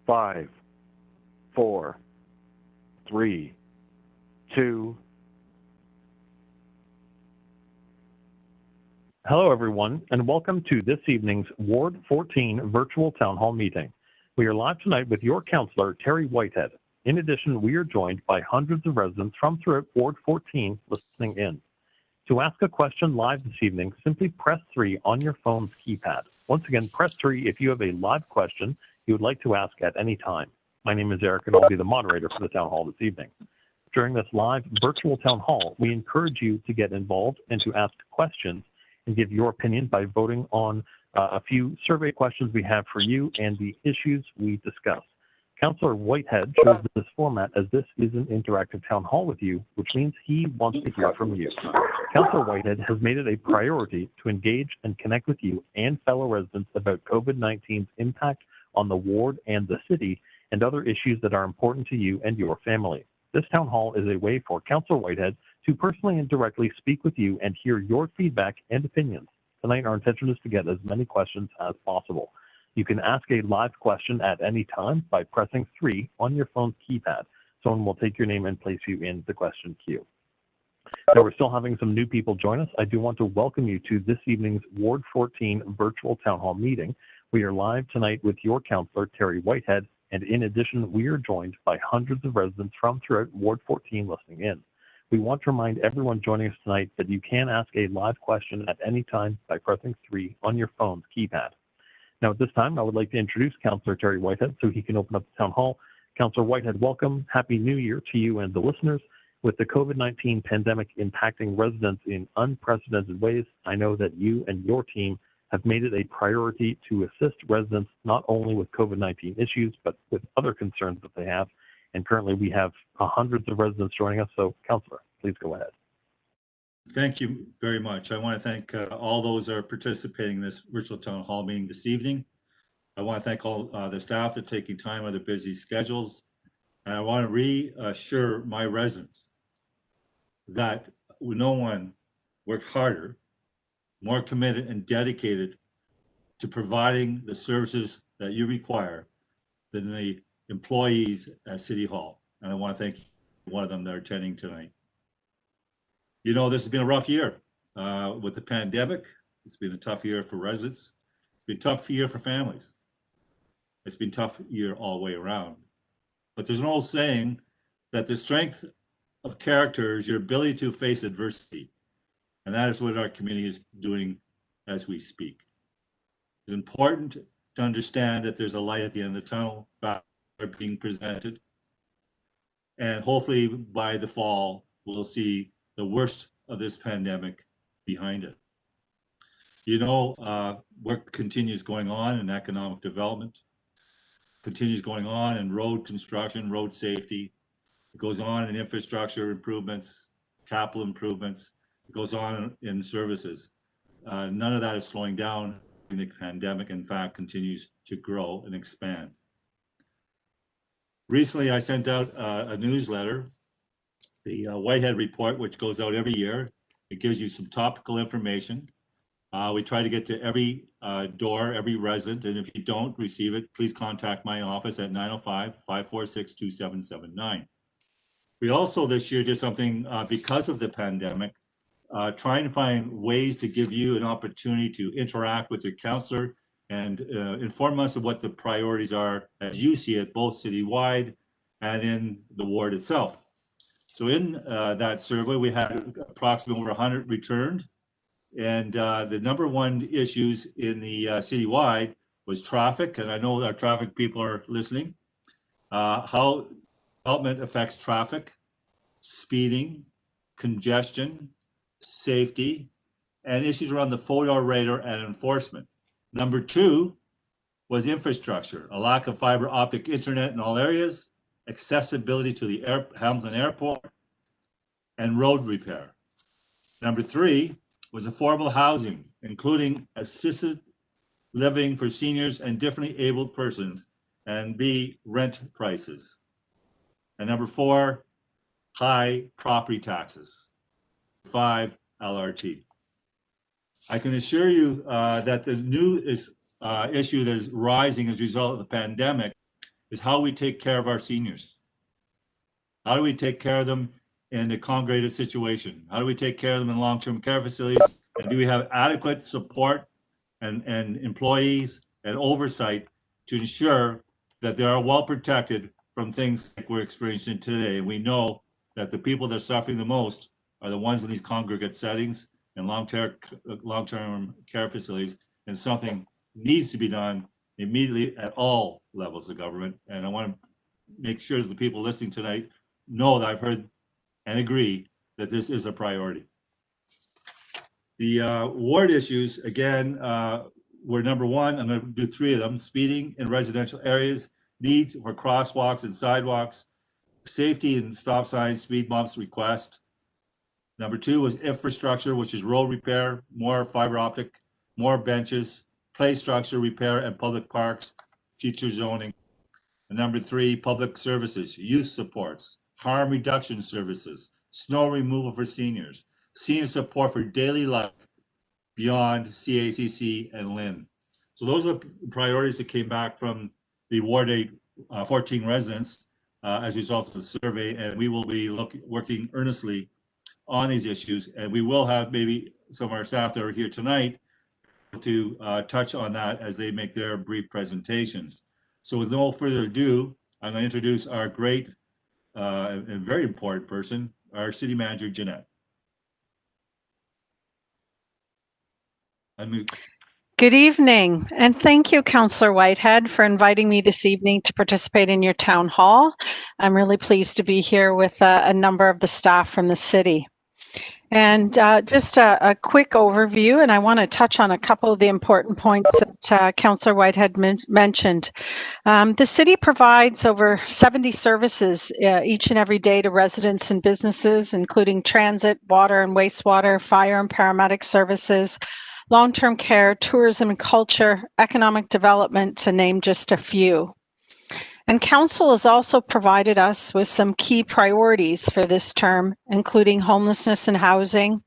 5, 4, 3, 2. Hello, everyone, and welcome to this evening's Ward 14 virtual town hall meeting. We are live tonight with your councillor, Terry Whitehead. In addition, we are joined by hundreds of residents from throughout Ward 14 listening in. To ask a question live this evening, simply press 3 on your phone's keypad. Once again, press 3 if you have a live question you would like to ask at any time. My name is Eric, and I'll be the moderator for the town hall this evening. During this live virtual town hall, we encourage you to get involved and to ask questions and give your opinion by voting on a few survey questions we have for you and the issues we discuss. Councillor Whitehead chose this format as this is an interactive town hall with you, which means he wants to hear from you. Councillor Whitehead has made it a priority to engage and connect with you and fellow residents about COVID-19's impact on the ward and the city and other issues that are important to you and your family. This town hall is a way for Councillor Whitehead to personally and directly speak with you and hear your feedback and opinions. Tonight, our intention is to get as many questions as possible. You can ask a live question at any time by pressing 3 on your phone's keypad. Someone will take your name and place you in the question queue. Now, we're still having some new people join us. I do want to welcome you to this evening's Ward 14 virtual town hall meeting. We are live tonight with your councillor, Terry Whitehead, and in addition, we are joined by hundreds of residents from throughout Ward 14 listening in. We want to remind everyone joining us tonight that you can ask a live question at any time by pressing 3 on your phone's keypad. Now, at this time, I would like to introduce Councillor Terry Whitehead so he can open up the town hall. Councillor Whitehead, welcome. Happy New Year to you and the listeners. With the COVID-19 pandemic impacting residents in unprecedented ways, I know that you and your team have made it a priority to assist residents not only with COVID-19 issues, but with other concerns that they have. And currently we have hundreds of residents joining us. So, Councillor, please go ahead. Thank you very much. I want to thank all those that are participating in this virtual town hall meeting this evening. I want to thank all the staff for taking time out of their busy schedules. And I want to reassure my residents that no one worked harder, more committed and dedicated to providing the services that you require than the employees at City Hall. And I want to thank one of them that are attending tonight. You know, this has been a rough year with the pandemic. It's been a tough year for residents. It's been a tough year for families. It's been a tough year all the way around. But there's an old saying that the strength of character is your ability to face adversity. And that is what our community is doing as we speak. It's important to understand that there's a light at the end of the tunnel, facts are being presented. And hopefully by the fall, we'll see the worst of this pandemic behind it. You know, work continues going on in economic development, continues going on in road construction, road safety. It goes on in infrastructure improvements, capital improvements. It goes on in services. None of that is slowing down in the pandemic. In fact, continues to grow and expand. Recently, I sent out a newsletter, the Whitehead Report, which goes out every year. It gives you some topical information. We try to get to every door, every resident, and if you don't receive it, please contact my office at 905-546-2779. We also this year did something because of the pandemic, trying to find ways to give you an opportunity to interact with your councillor and inform us of what the priorities are as you see it, both citywide and in the ward itself. So in that survey, we had approximately over 100 returned. And the number one issues in the citywide was traffic. And I know our traffic people are listening. How development affects traffic, speeding, congestion, safety, and issues around the photo radar and enforcement. Number 2 was infrastructure, a lack of fiber optic internet in all areas, accessibility to the Hamilton Airport, and road repair. Number 3 was affordable housing, including assisted living for seniors and differently abled persons, and B, rent prices. And number 4, high property taxes. 5, LRT. I can assure you that the new issue that is rising as a result of the pandemic is how we take care of our seniors. How do we take care of them in a congregated situation? How do we take care of them in long-term care facilities? And do we have adequate support and employees and oversight to ensure that they are well protected from things like we're experiencing today? And we know that the people that are suffering the most are the ones in these congregate settings and long-term care facilities, and something needs to be done immediately at all levels of government. And I want to make sure that the people listening tonight know that I've heard and agree that this is a priority. The ward issues, again, were number one. I'm going to do three of them: speeding in residential areas, needs for crosswalks and sidewalks, safety and stop signs, speed bumps request. Number two was infrastructure, which is road repair, more fiber optic, more benches, play structure repair and public parks, future zoning. And number three, public services, youth supports, harm reduction services, snow removal for seniors, senior support for daily life beyond CACC and Lynn. So those are the priorities that came back from the Ward 8 14 residents as a result of the survey, and we will be working earnestly on these issues, and we will have maybe some of our staff that are here tonight to touch on that as they make their brief presentations. So with no further ado, I'm going to introduce our great and very important person, our city manager, Jeanette. Unmute. Good evening, and thank you, Councillor Whitehead, for inviting me this evening to participate in your town hall. I'm really pleased to be here with a number of the staff from the city. And just a quick overview, and I want to touch on a couple of the important points that Councillor Whitehead mentioned. The city provides over 70 services each and every day to residents and businesses, including transit, water and wastewater, fire and paramedic services, long-term care, tourism and culture, economic development, to name just a few. And Council has also provided us with some key priorities for this term, including homelessness and housing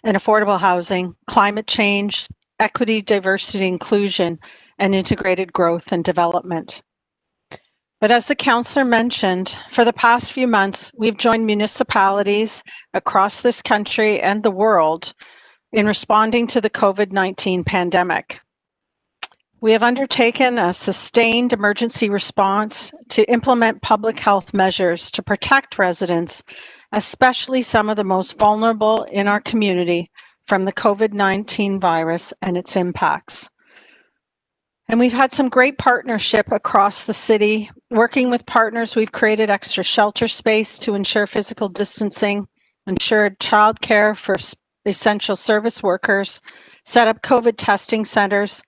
and affordable housing, climate change, equity, diversity, inclusion, and integrated growth and development. But as the councillor mentioned, for the past few months, we've joined municipalities across this country and the world in responding to the COVID-19 pandemic. We have undertaken a sustained emergency response to implement public health measures to protect residents, especially some of the most vulnerable in our community, from the COVID-19 virus and its impacts. And we've had some great partnership across the city. Working with partners, we've created extra shelter space to ensure physical distancing, ensured childcare for essential service workers, set up COVID testing centers,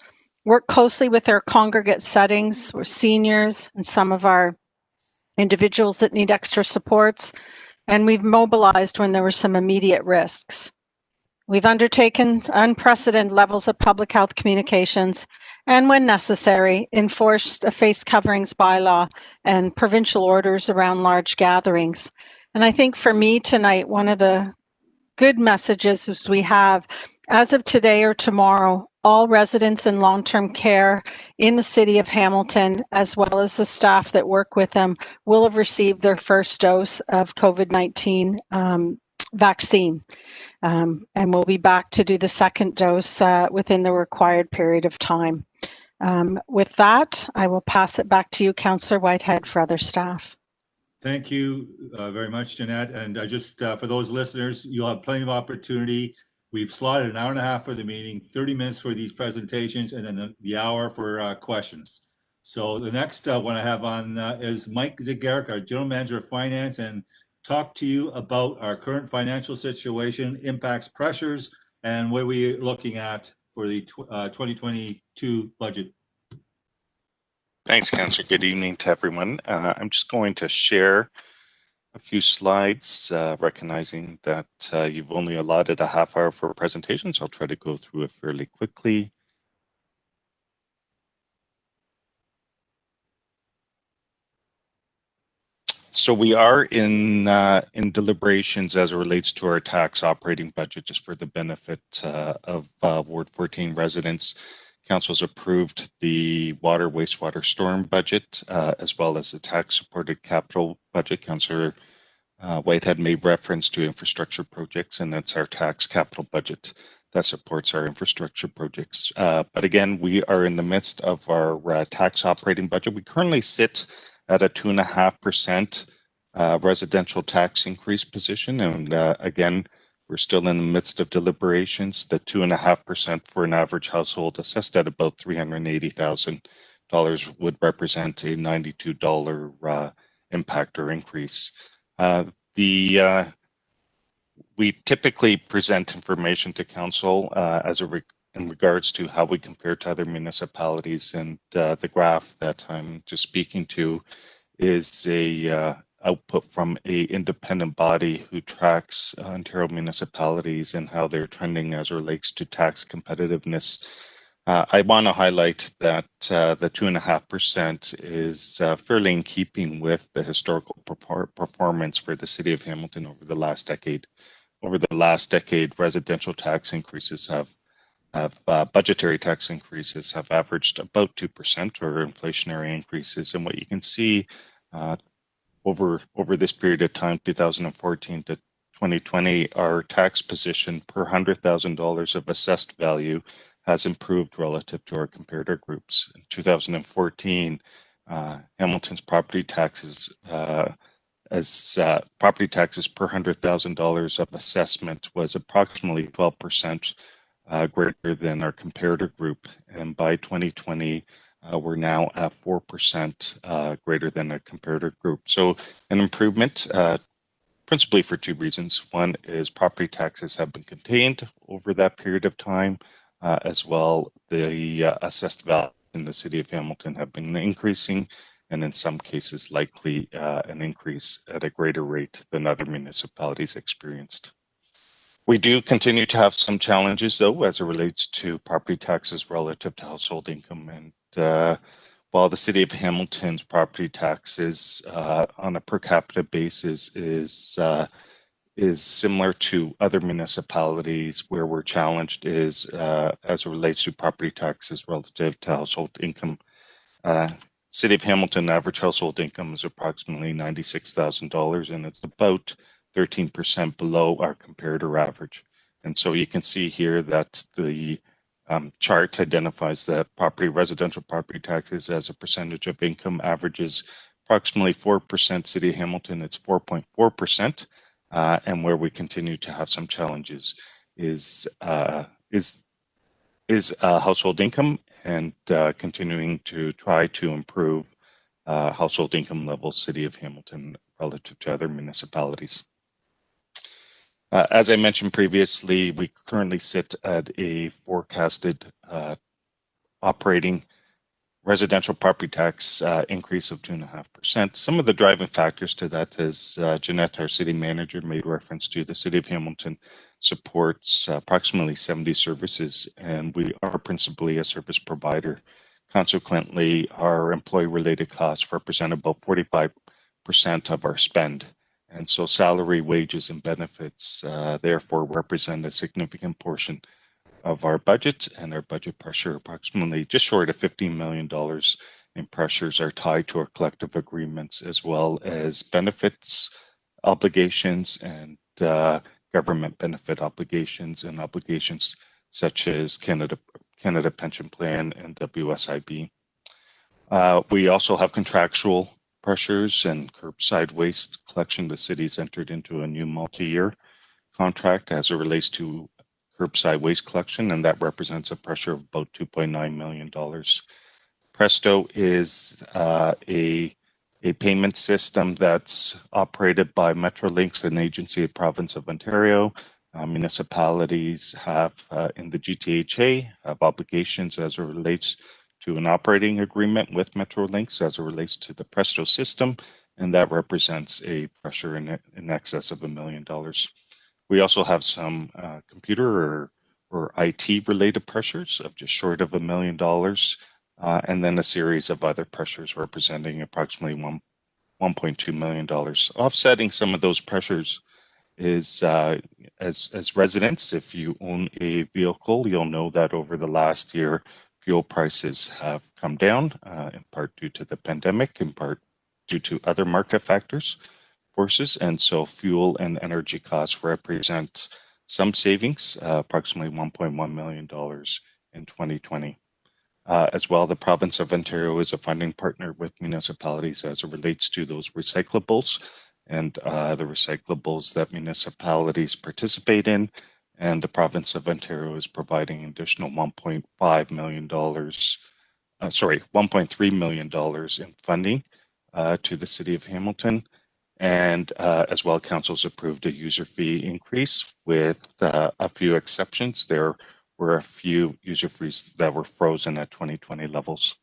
work closely with our congregate settings, or seniors, and some of our individuals that need extra supports, and we've mobilized when there were some immediate risks. We've undertaken unprecedented levels of public health communications, and when necessary, enforced a face coverings bylaw and provincial orders around large gatherings. And I think for me tonight, one of the good messages is we have, as of today or tomorrow, all residents in long-term care in the city of Hamilton, as well as the staff that work with them, will have received their first dose of COVID-19 vaccine. And we'll be back to do the second dose within the required period of time. With that, I will pass it back to you, Councillor Whitehead, for other staff. Thank you very much, Jeanette. And I just, for those listeners, you'll have plenty of opportunity. We've slotted an hour and a half for the meeting, 30 minutes for these presentations, and then the hour for questions. So the next one I have on is Mike Zagaric, our General Manager of Finance, and talk to you about our current financial situation, impacts, pressures, and what we're looking at for the 2022 budget. Thanks, Councillor. Good evening to everyone. I'm just going to share a few slides, recognizing that you've only allotted a half hour for a presentation, so I'll try to go through it fairly quickly. So we are in deliberations as it relates to our tax operating budget, just for the benefit of Ward 14 residents. Council's approved the water, wastewater, storm budget, as well as the tax-supported capital budget. Councillor Whitehead made reference to infrastructure projects, and that's our tax capital budget that supports our infrastructure projects. But again, we are in the midst of our tax operating budget. We currently sit at a 2.5% residential tax increase position. And again, we're still in the midst of deliberations. The 2.5% for an average household assessed at about $380,000 would represent a $92 impact or increase. We typically present information to council in regards to how we compare to other municipalities, and the graph that I'm just speaking to is a output from a independent body who tracks Ontario municipalities and how they're trending as it relates to tax competitiveness. I want to highlight that the 2.5% is fairly in keeping with the historical performance for the City of Hamilton over the last decade. Over the last decade, residential tax increases budgetary tax increases have averaged about 2% or inflationary increases. And what you can see over this period of time, 2014 to 2020, our tax position per $100,000 of assessed value has improved relative to our comparator groups. In 2014, Hamilton's property taxes property taxes per $100,000 of assessment was approximately 12% greater than our comparator group. And by 2020, we're now at 4% greater than a comparator group. So an improvement, principally for two reasons. One is property taxes have been contained over that period of time, as well the assessed value in the City of Hamilton have been increasing, and in some cases likely an increase at a greater rate than other municipalities experienced. We do continue to have some challenges, though, as it relates to property taxes relative to household income. And while the City of Hamilton's property taxes on a per capita basis is similar to other municipalities, where we're challenged is as it relates to property taxes relative to household income. City of Hamilton average household income is approximately $96,000, and it's about 13% below our comparator average. And so you can see here that the chart identifies that residential property taxes as a percentage of income averages approximately 4%. City of Hamilton, it's 4.4%. And where we continue to have some challenges is household income, and continuing to try to improve household income levels, City of Hamilton, relative to other municipalities. As I mentioned previously, we currently sit at a forecasted operating residential property tax increase of 2.5%. Some of the driving factors to that, as Jeanette, our city manager, made reference to, the City of Hamilton supports approximately 70 services, and we are principally a service provider. Consequently, our employee-related costs represent about 45% of our spend. And so salary, wages, and benefits therefore represent a significant portion of our budget, and our budget pressure, approximately just short of $15 million in pressures, are tied to our collective agreements, as well as benefits obligations and government benefit obligations, and obligations such as Canada Pension Plan and WSIB. We also have contractual pressures and curbside waste collection. The city's entered into a new multi-year contract as it relates to curbside waste collection, and that represents a pressure of about $2.9 million. Presto is a payment system that's operated by Metrolinx, an agency of the province of Ontario. Municipalities have in the GTHA have obligations as it relates to an operating agreement with Metrolinx as it relates to the Presto system, and that represents a pressure in excess of $1 million. We also have some computer or IT related pressures of just short of $1 million, and then a series of other pressures representing approximately $1.2 million. Offsetting some of those pressures is as residents, if you own a vehicle, you'll know that over the last year, fuel prices have come down, in part due to the pandemic, in part due to other market forces. And so fuel and energy costs represent some savings, approximately $1.1 million in 2020. As well, the province of Ontario is a funding partner with municipalities as it relates to those recyclables and the recyclables that municipalities participate in. And the province of Ontario is providing additional $1.3 million in funding to the city of Hamilton. And as well, council's approved a user fee increase with a few exceptions. There were a few user fees that were frozen at 2020 levels,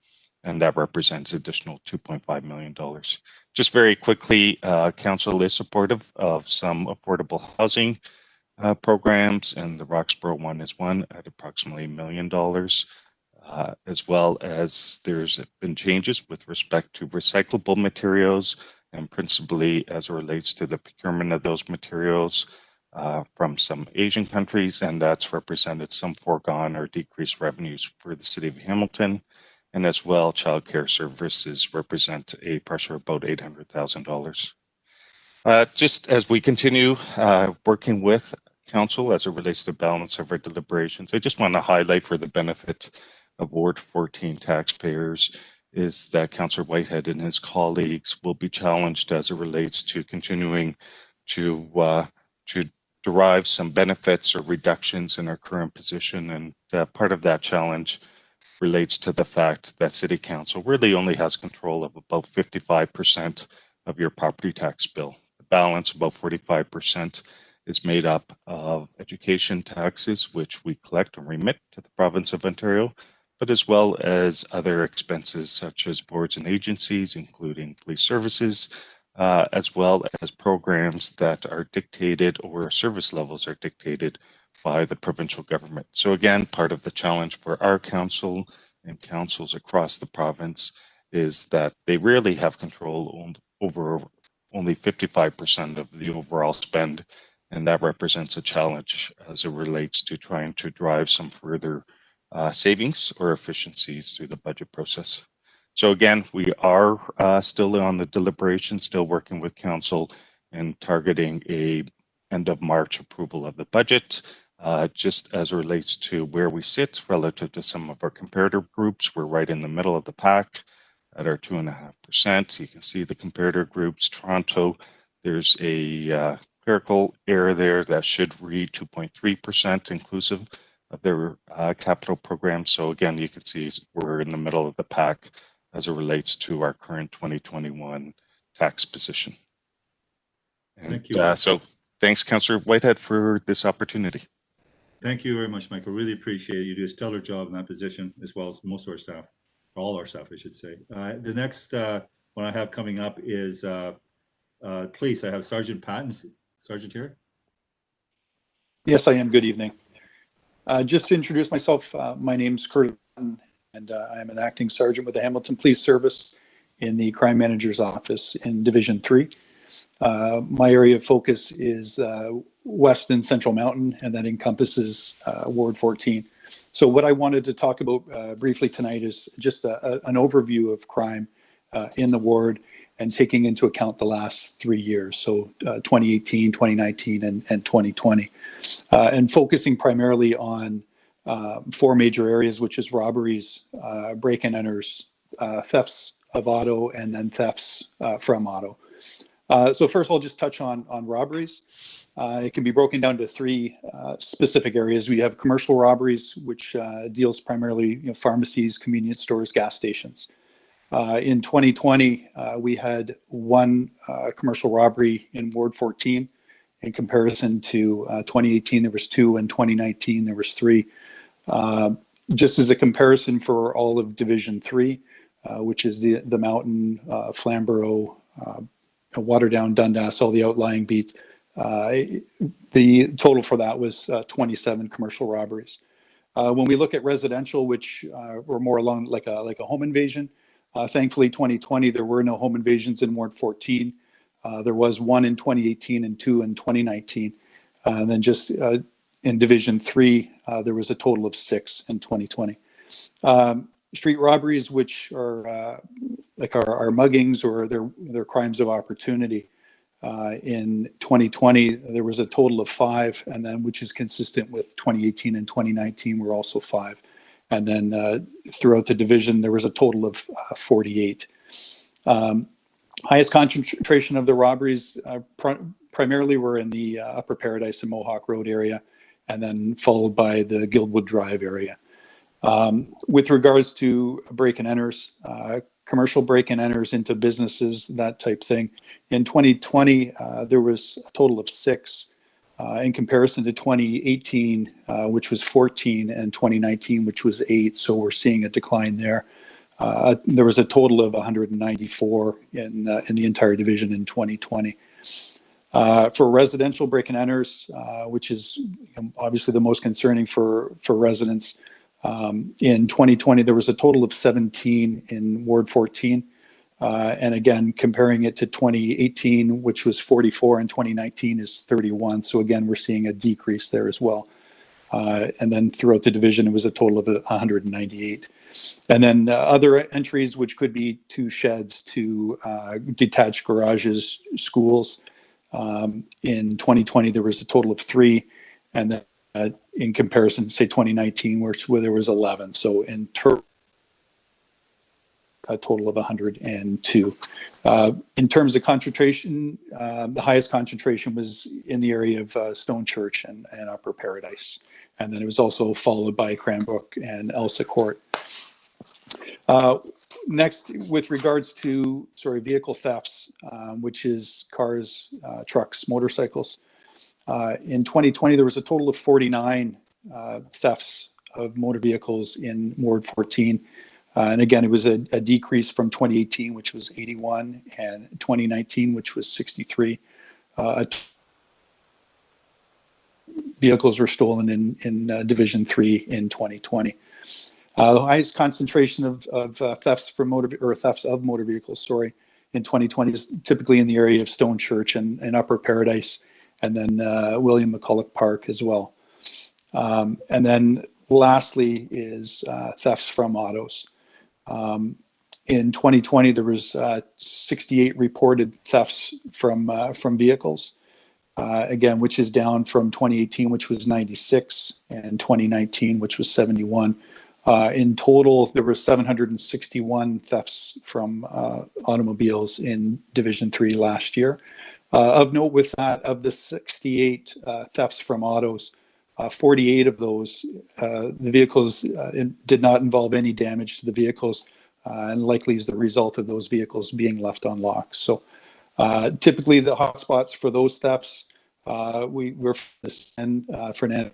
and that represents additional $2.5 million. Just very quickly, council is supportive of some affordable housing programs, and the Roxborough one is one at approximately $1 million, as well as there's been changes with respect to recyclable materials, and principally as it relates to the procurement of those materials from some Asian countries, and that's represented some foregone or decreased revenues for the city of Hamilton. And as well, childcare services represent a pressure of about $800,000. Just as we continue working with council as it relates to balance of our deliberations, I just want to highlight for the benefit of Ward 14 taxpayers is that Councillor Whitehead and his colleagues will be challenged as it relates to continuing to derive some benefits or reductions in our current position. And part of that challenge relates to the fact that City Council really only has control of about 55% of your property tax bill. The balance, about 45%, is made up of education taxes, which we collect and remit to the province of Ontario, but as well as other expenses such as boards and agencies, including police services, as well as programs that are dictated or service levels are dictated by the provincial government. So again, part of the challenge for our council and councils across the province is that they really have control over only 55% of the overall spend, and that represents a challenge as it relates to trying to drive some further savings or efficiencies through the budget process. So again, we are still on the deliberation, still working with council and targeting a end of March approval of the budget. Just as it relates to where we sit relative to some of our comparator groups, we're right in the middle of the pack at our 2.5%. You can see the comparator groups. Toronto, there's a clerical error there that should read 2.3% inclusive of their capital program. So again, you can see we're in the middle of the pack as it relates to our current 2021 tax position. And, Thank you. So thanks, Councillor Whitehead, for this opportunity. Thank you very much, Michael. Really appreciate it. You do a stellar job in that position, as well as most of our staff, or all our staff, I should say. The next one I have coming up is police. I have Sergeant Patton. Sergeant here. Yes, I am. Good evening. Just to introduce myself, my name's Kurt Patton, and I am an acting sergeant with the Hamilton Police Service in the Crime Manager's Office in Division 3. My area of focus is West and Central Mountain, and that encompasses Ward 14. So what I wanted to talk about briefly tonight is just an overview of crime in the ward and taking into account the last 3 years, so 2018, 2019, and 2020, and focusing primarily on 4 major areas, which is robberies, break-and-enters, thefts of auto, and then thefts from auto. So first I'll just touch on robberies. It can be broken down to 3 specific areas. We have commercial robberies, which deals primarily pharmacies, convenience stores, gas stations. In 2020, we had 1 commercial robbery in Ward 14. In comparison to 2018, there was 2, and 2019, there was 3. Just as a comparison for all of Division 3, which is the Mountain, Flamborough, Waterdown, Dundas, all the outlying beats, the total for that was 27 commercial robberies. When we look at residential, which were more along like a home invasion, thankfully 2020 there were no home invasions in Ward 14. There was 1 in 2018 and 2 in 2019. And then just in Division 3, there was a total of 6 in 2020. Street robberies, which are like our muggings or their crimes of opportunity. In 2020, there was a total of 5, and then which is consistent with 2018 and 2019 were also 5. And then throughout the division, there was a total of 48. Highest concentration of the robberies primarily were in the Upper Paradise and Mohawk Road area, and then followed by the Guildwood Drive area. With regards to break and enters, commercial break and enters into businesses, that type thing, in 2020, there was a total of 6. In comparison to 2018, which was 14, and 2019, which was 8. So we're seeing a decline there. There was a total of 194 in the entire division in 2020. For residential break and enters, which is obviously the most concerning for residents, in 2020 there was a total of 17 in Ward 14. And again, comparing it to 2018, which was 44, and 2019 is 31. So again, we're seeing a decrease there as well. And then throughout the division, it was a total of 198. And then other entries, which could be to sheds, to detached garages, schools. In 2020, there was a total of 3. And then in comparison, say 2019, where there was 11. So in a total of 102. In terms of concentration, the highest concentration was in the area of Stone Church and Upper Paradise. And then it was also followed by Cranbrook and Elsa Court. Next, with regards to, vehicle thefts, which is cars, trucks, motorcycles. In 2020, there was a total of 49 thefts of motor vehicles in Ward 14. And again, it was a decrease from 2018, which was 81, and 2019, which was 63. Vehicles were stolen in Division 3 in 2020. The highest concentration of thefts of motor vehicles, in 2020 is typically in the area of Stone Church and Upper Paradise, and then William McCulloch Park as well. And then lastly is thefts from autos. In 2020, there was 68 reported thefts from vehicles, again, which is down from 2018, which was 96, and 2019, which was 71. In total, there were 761 thefts from automobiles in Division 3 last year. Of note with that, of the 68 thefts from autos, 48 of those, the vehicles did not involve any damage to the vehicles, and likely is the result of those vehicles being left unlocked. So typically the hotspots for those thefts were Fernando,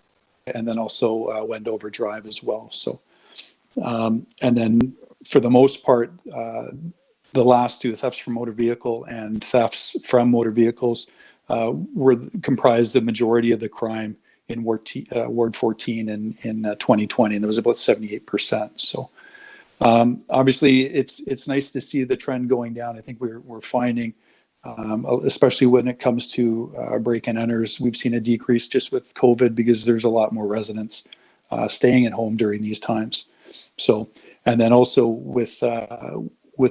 and then also Wendover Drive as well. So, and then for the most part, the last 2, thefts from motor vehicle and thefts from motor vehicles, were comprised the majority of the crime in Ward 14 in 2020, and there was about 78%. So obviously it's nice to see the trend going down. I think we're finding, especially when it comes to break and enters, we've seen a decrease just with COVID because there's a lot more residents staying at home during these times. So, and then also with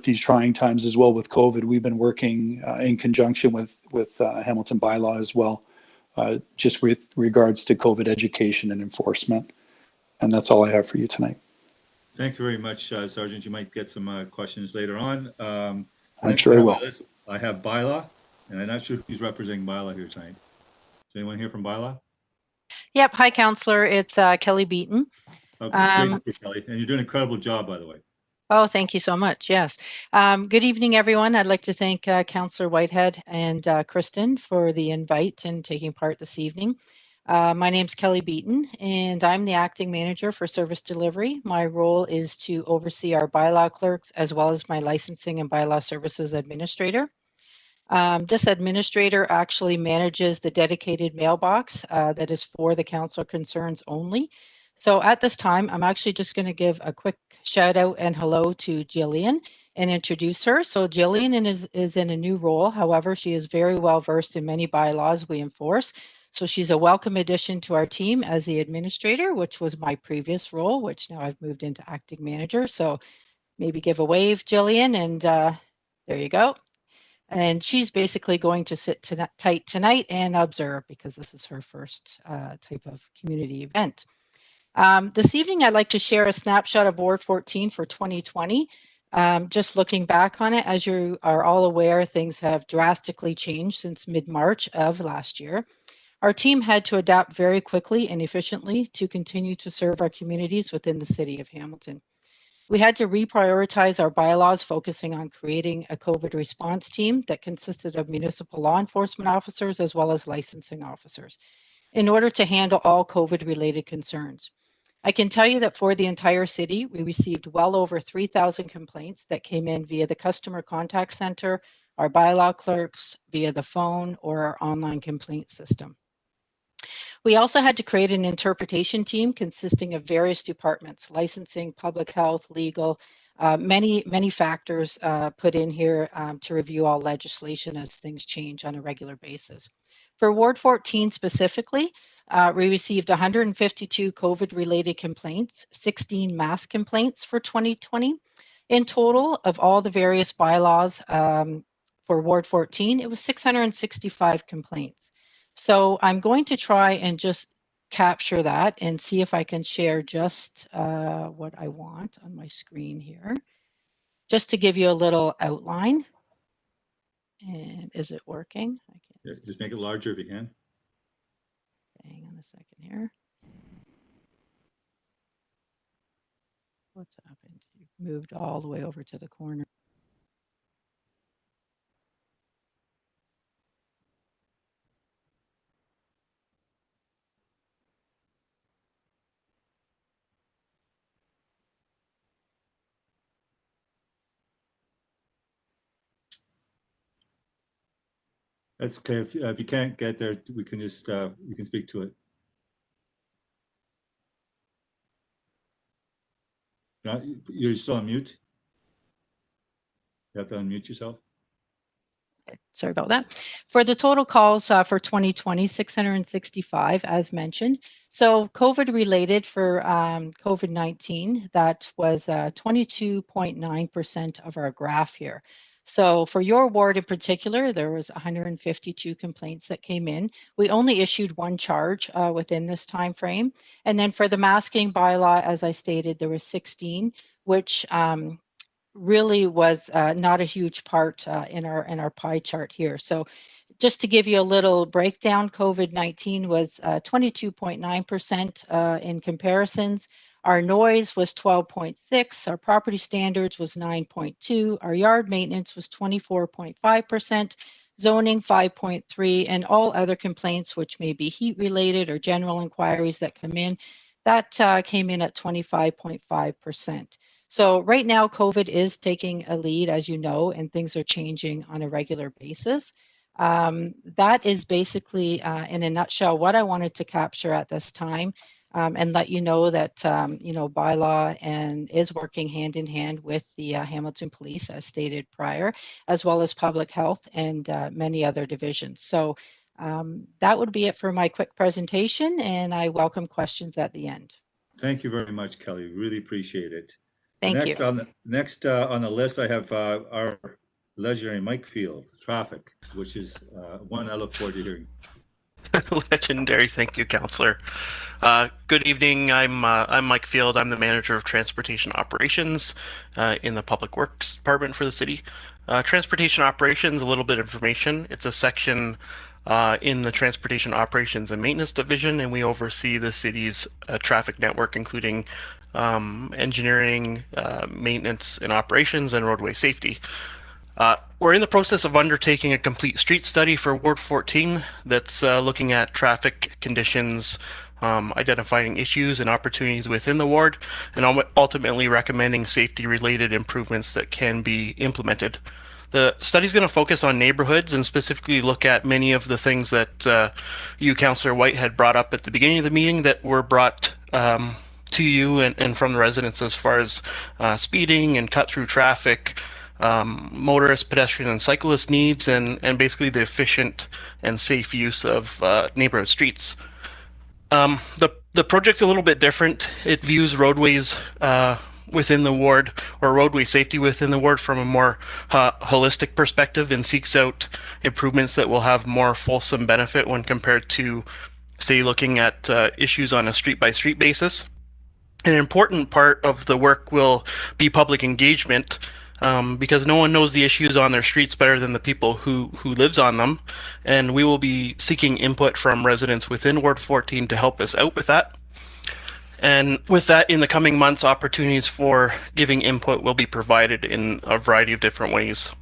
these trying times as well with COVID, we've been working in conjunction with Hamilton Bylaw as well, just with regards to COVID education and enforcement. And that's all I have for you tonight. Thank you very much, Sergeant. You might get some questions later on. I'm sure I will. I have Bylaw, and I'm not sure who's representing Bylaw here tonight. Is anyone here from Bylaw? Yep. Hi, Councillor. It's Kelly Beaton. Oh, great to see you, Kelly. And you're doing an incredible job, by the way. Oh, thank you so much. Yes. Good evening, everyone. I'd like to thank Councillor Whitehead and Kristen for the invite and taking part this evening. My name's Kelly Beaton, and I'm the acting manager for service delivery. My role is to oversee our bylaw clerks as well as my licensing and bylaw services administrator. This administrator actually manages the dedicated mailbox that is for the councillor concerns only. So at this time, I'm actually just going to give a quick shout out and hello to Jillian and introduce her. So Jillian is in a new role. However, she is very well versed in many bylaws we enforce. So she's a welcome addition to our team as the administrator, which was my previous role, which now I've moved into acting manager. So maybe give a wave, Jillian, and there you go. And she's basically going to sit tight tonight and observe because this is her first type of community event. This evening, I'd like to share a snapshot of Ward 14 for 2020. Just looking back on it, as you are all aware, things have drastically changed since mid-March of last year. Our team had to adapt very quickly and efficiently to continue to serve our communities within the city of Hamilton. We had to reprioritize our bylaws, focusing on creating a COVID response team that consisted of municipal law enforcement officers as well as licensing officers in order to handle all COVID-related concerns. I can tell you that for the entire city, we received well over 3,000 complaints that came in via the customer contact center, our bylaw clerks, via the phone, or our online complaint system. We also had to create an interpretation team consisting of various departments, licensing, public health, legal, many factors put in here to review all legislation as things change on a regular basis. For Ward 14 specifically, we received 152 COVID-related complaints, 16 mass complaints for 2020. In total, of all the various bylaws for Ward 14, it was 665 complaints. So I'm going to try and just capture that and see if I can share just what I want on my screen here, just to give you a little outline. And is it working? I can't. Yeah, just make it larger if you can. Hang on a second here. What's happened? You've moved all the way over to the corner. That's okay. If you can't get there, we can just you can speak to it. You're still on mute. You have to unmute yourself. Sorry about that. For the total calls for 2020, 665, as mentioned. So COVID related for COVID-19, that was 22.9% of our graph here. So for your ward in particular, there was 152 complaints that came in. We only issued one charge within this time frame. And then for the masking bylaw, as I stated, there was 16, which really was not a huge part in our pie chart here. So just to give you a little breakdown, COVID-19 was 22.9% in comparisons. Our noise was 12.6, our property standards was 9.2, our yard maintenance was 24.5%, zoning 5.3, and all other complaints, which may be heat related or general inquiries that come in, that came in at 25.5%. So right now, COVID is taking a lead, as you know, and things are changing on a regular basis. That is basically, in a nutshell, what I wanted to capture at this time, and let you know that, bylaw and is working hand in hand with the Hamilton Police, as stated prior, as well as public health and many other divisions. So that would be it for my quick presentation, and I welcome questions at the end. Thank you very much, Kelly. Really appreciate it. Thank you. Next on the list, I have our legendary Mike Field, traffic, which is one I look forward to hearing. Legendary. Thank you, Councillor. Good evening. I'm Mike Field. I'm the manager of transportation operations in the Public Works Department for the city. Transportation operations, a little bit of information. It's a section in the Transportation Operations and Maintenance Division, and we oversee the city's traffic network, including engineering, maintenance and operations, and roadway safety. We're in the process of undertaking a complete street study for Ward 14 that's looking at traffic conditions, identifying issues and opportunities within the ward, and ultimately recommending safety-related improvements that can be implemented. The study is going to focus on neighborhoods and specifically look at many of the things that you, Councillor White, had brought up at the beginning of the meeting that were brought to you and from the residents, as far as speeding and cut-through traffic, motorist, pedestrian, and cyclist needs, and basically the efficient and safe use of neighborhood streets. The project's a little bit different. It views roadways within the ward, or roadway safety within the ward, from a more holistic perspective, and seeks out improvements that will have more fulsome benefit when compared to, say, looking at issues on a street-by-street basis. An important part of the work will be public engagement, because no one knows the issues on their streets better than the people who lives on them, and we will be seeking input from residents within Ward 14 to help us out with that. And with that, in the coming months, opportunities for giving input will be provided in a variety of different ways.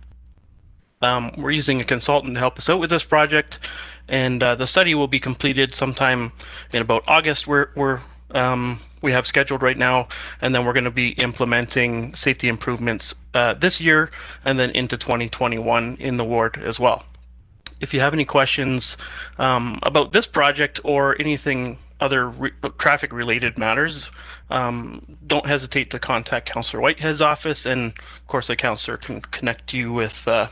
We're using a consultant to help us out with this project, and the study will be completed sometime in about August. We have scheduled right now, and then we're going to be implementing safety improvements this year and then into 2021 in the ward as well. If you have any questions about this project or anything other traffic related matters, don't hesitate to contact Councillor Whitehead's office, and of course the councillor can connect you with the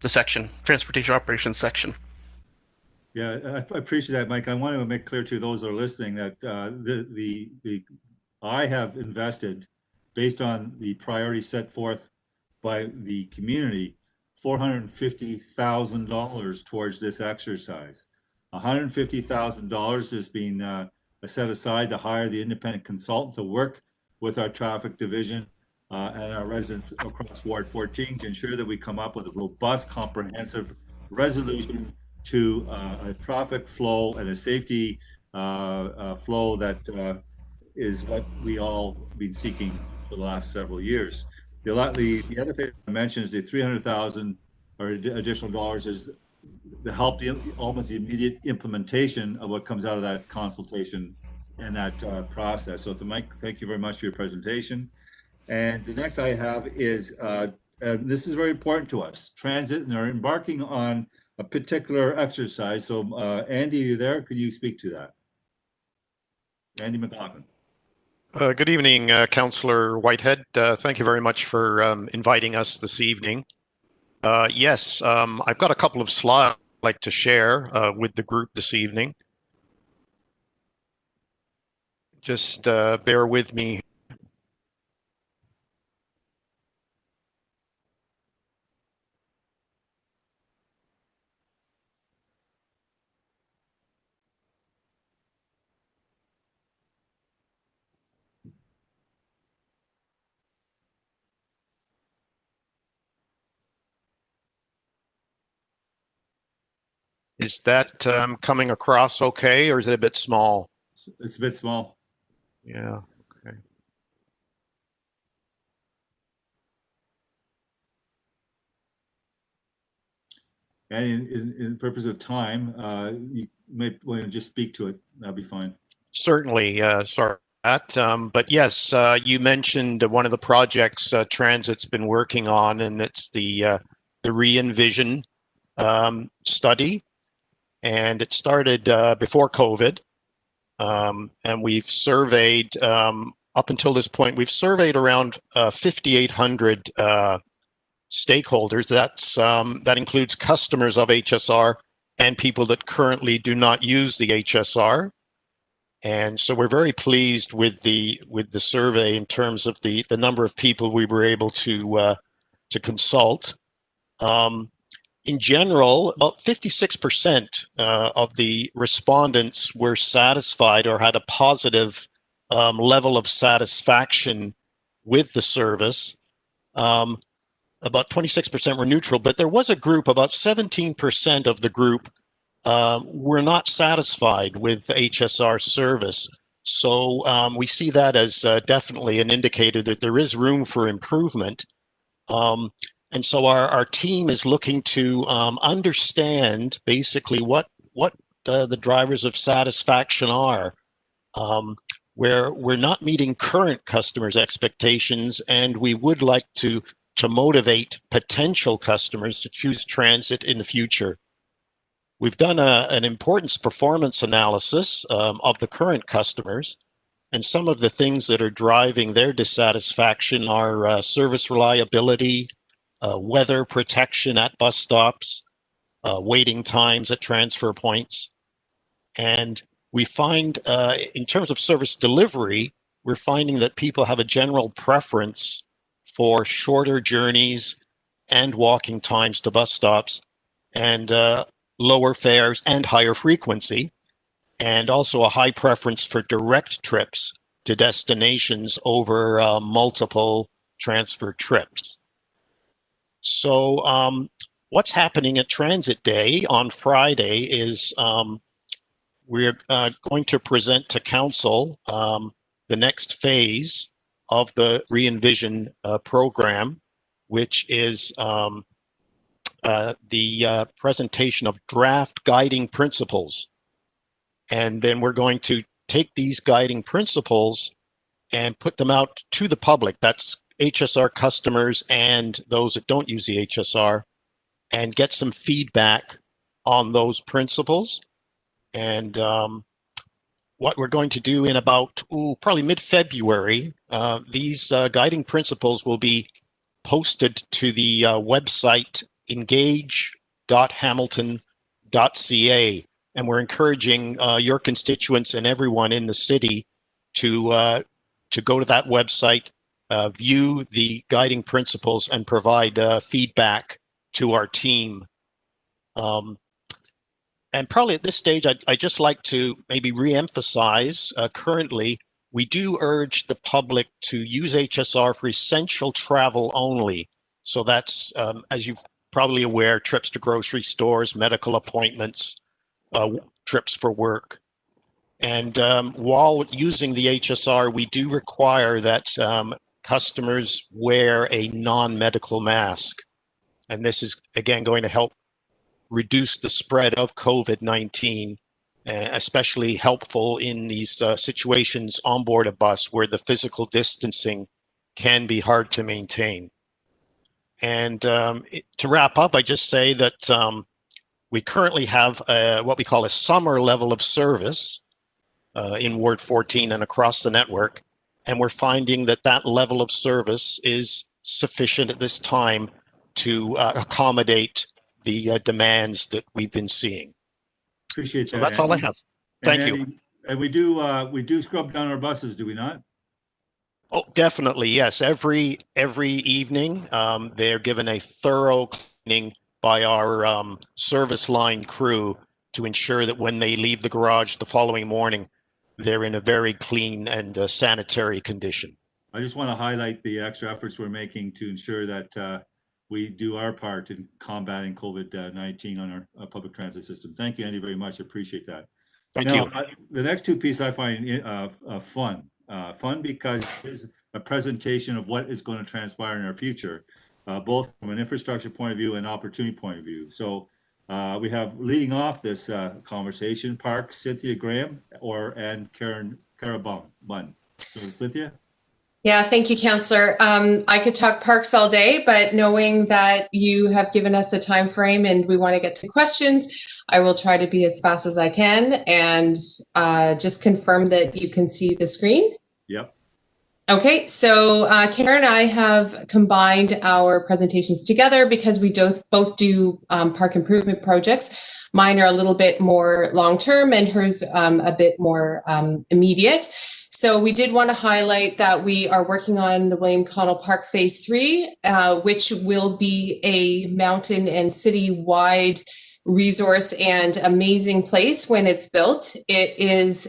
section, Transportation Operations section. Yeah, I appreciate that, Mike. I want to make clear to those that are listening that I have invested, based on the priorities set forth by the community, $450,000 towards this exercise. $150,000 is being set aside to hire the independent consultant to work with our traffic division and our residents across Ward 14 to ensure that we come up with a robust, comprehensive resolution to a traffic flow and a safety flow that is what we all been seeking for the last several years. The other thing I mentioned is the $300,000 or additional dollars is to help almost the immediate implementation of what comes out of that consultation and that process. So, Mike, thank you very much for your presentation. And the next I have is, this is very important to us, transit, and they're embarking on a particular exercise. So, Andy, are you there? Could you speak to that? Andy McLaughlin. Good evening, Councillor Whitehead. Thank you very much for inviting us this evening. Yes, I've got a couple of slides I'd like to share with the group this evening. Just bear with me. Is that coming across okay, or is it a bit small? It's a bit small. Yeah, okay. And in purpose of time, you may want to just speak to it. That'll be fine. Certainly, sorry for that. But yes, you mentioned one of the projects Transit's been working on, and it's the Re-Envision study. And it started before COVID. And we've surveyed, up until this point, we've surveyed around 5,800 stakeholders. That includes customers of HSR and people that currently do not use the HSR. And so we're very pleased with the survey in terms of the number of people we were able to consult. In general, about 56% of the respondents were satisfied or had a positive level of satisfaction with the service. About 26% were neutral, but there was a group, about 17% of the group were not satisfied with the HSR service. So we see that as definitely an indicator that there is room for improvement. And so our team is looking to understand basically what the drivers of satisfaction are. Where we're not meeting current customers' expectations, and we would like to motivate potential customers to choose transit in the future. We've done an importance performance analysis of the current customers, and some of the things that are driving their dissatisfaction are service reliability, weather protection at bus stops, waiting times at transfer points. And we find, in terms of service delivery, we're finding that people have a general preference for shorter journeys and walking times to bus stops, and lower fares and higher frequency, and also a high preference for direct trips to destinations over multiple transfer trips. So what's happening at Transit Day on Friday is we're going to present to Council the next phase of the Re-envision program, which is the presentation of draft guiding principles. And then we're going to take these guiding principles and put them out to the public. That's HSR customers and those that don't use the HSR, and get some feedback on those principles. And what we're going to do in about probably mid-February, these guiding principles will be posted to the website engage.hamilton.ca, and we're encouraging your constituents and everyone in the city to go to that website, view the guiding principles, and provide feedback to our team. And probably at this stage, I'd just like to maybe re-emphasize, currently, we do urge the public to use HSR for essential travel only. So that's, as you're probably aware, trips to grocery stores, medical appointments, trips for work. And while using the HSR, we do require that customers wear a non-medical mask. And this is, again, going to help reduce the spread of COVID-19, especially helpful in these situations on board a bus where the physical distancing can be hard to maintain. And to wrap up, I just say that we currently have what we call a summer level of service in Ward 14 and across the network. And we're finding that that level of service is sufficient at this time to accommodate the demands that we've been seeing. Appreciate that. So that's all I have. Thank you. And we do scrub down our buses, do we not? Oh, definitely, yes. Every evening, they're given a thorough cleaning by our service line crew to ensure that when they leave the garage the following morning, they're in a very clean and sanitary condition. I just want to highlight the extra efforts we're making to ensure that we do our part in combating COVID-19 on our public transit system. Thank you, Andy, very much. I appreciate that. Thank you. The next two pieces I find fun. Fun because it's a presentation of what is going to transpire in our future, both from an infrastructure point of view and opportunity point of view. So we have, leading off this conversation, Parks, Cynthia Graham and Kara Bunn. So Cynthia? Yeah, thank you, Councillor. I could talk parks all day, but knowing that you have given us a time frame and we want to get to questions, I will try to be as fast as I can and just confirm that you can see the screen. Yep. Okay, so Karen and I have combined our presentations together because we both do park improvement projects. Mine are a little bit more long-term and hers a bit more immediate. So we did want to highlight that we are working on the William Connell Park Phase 3, which will be a mountain and city-wide resource and amazing place when it's built. It is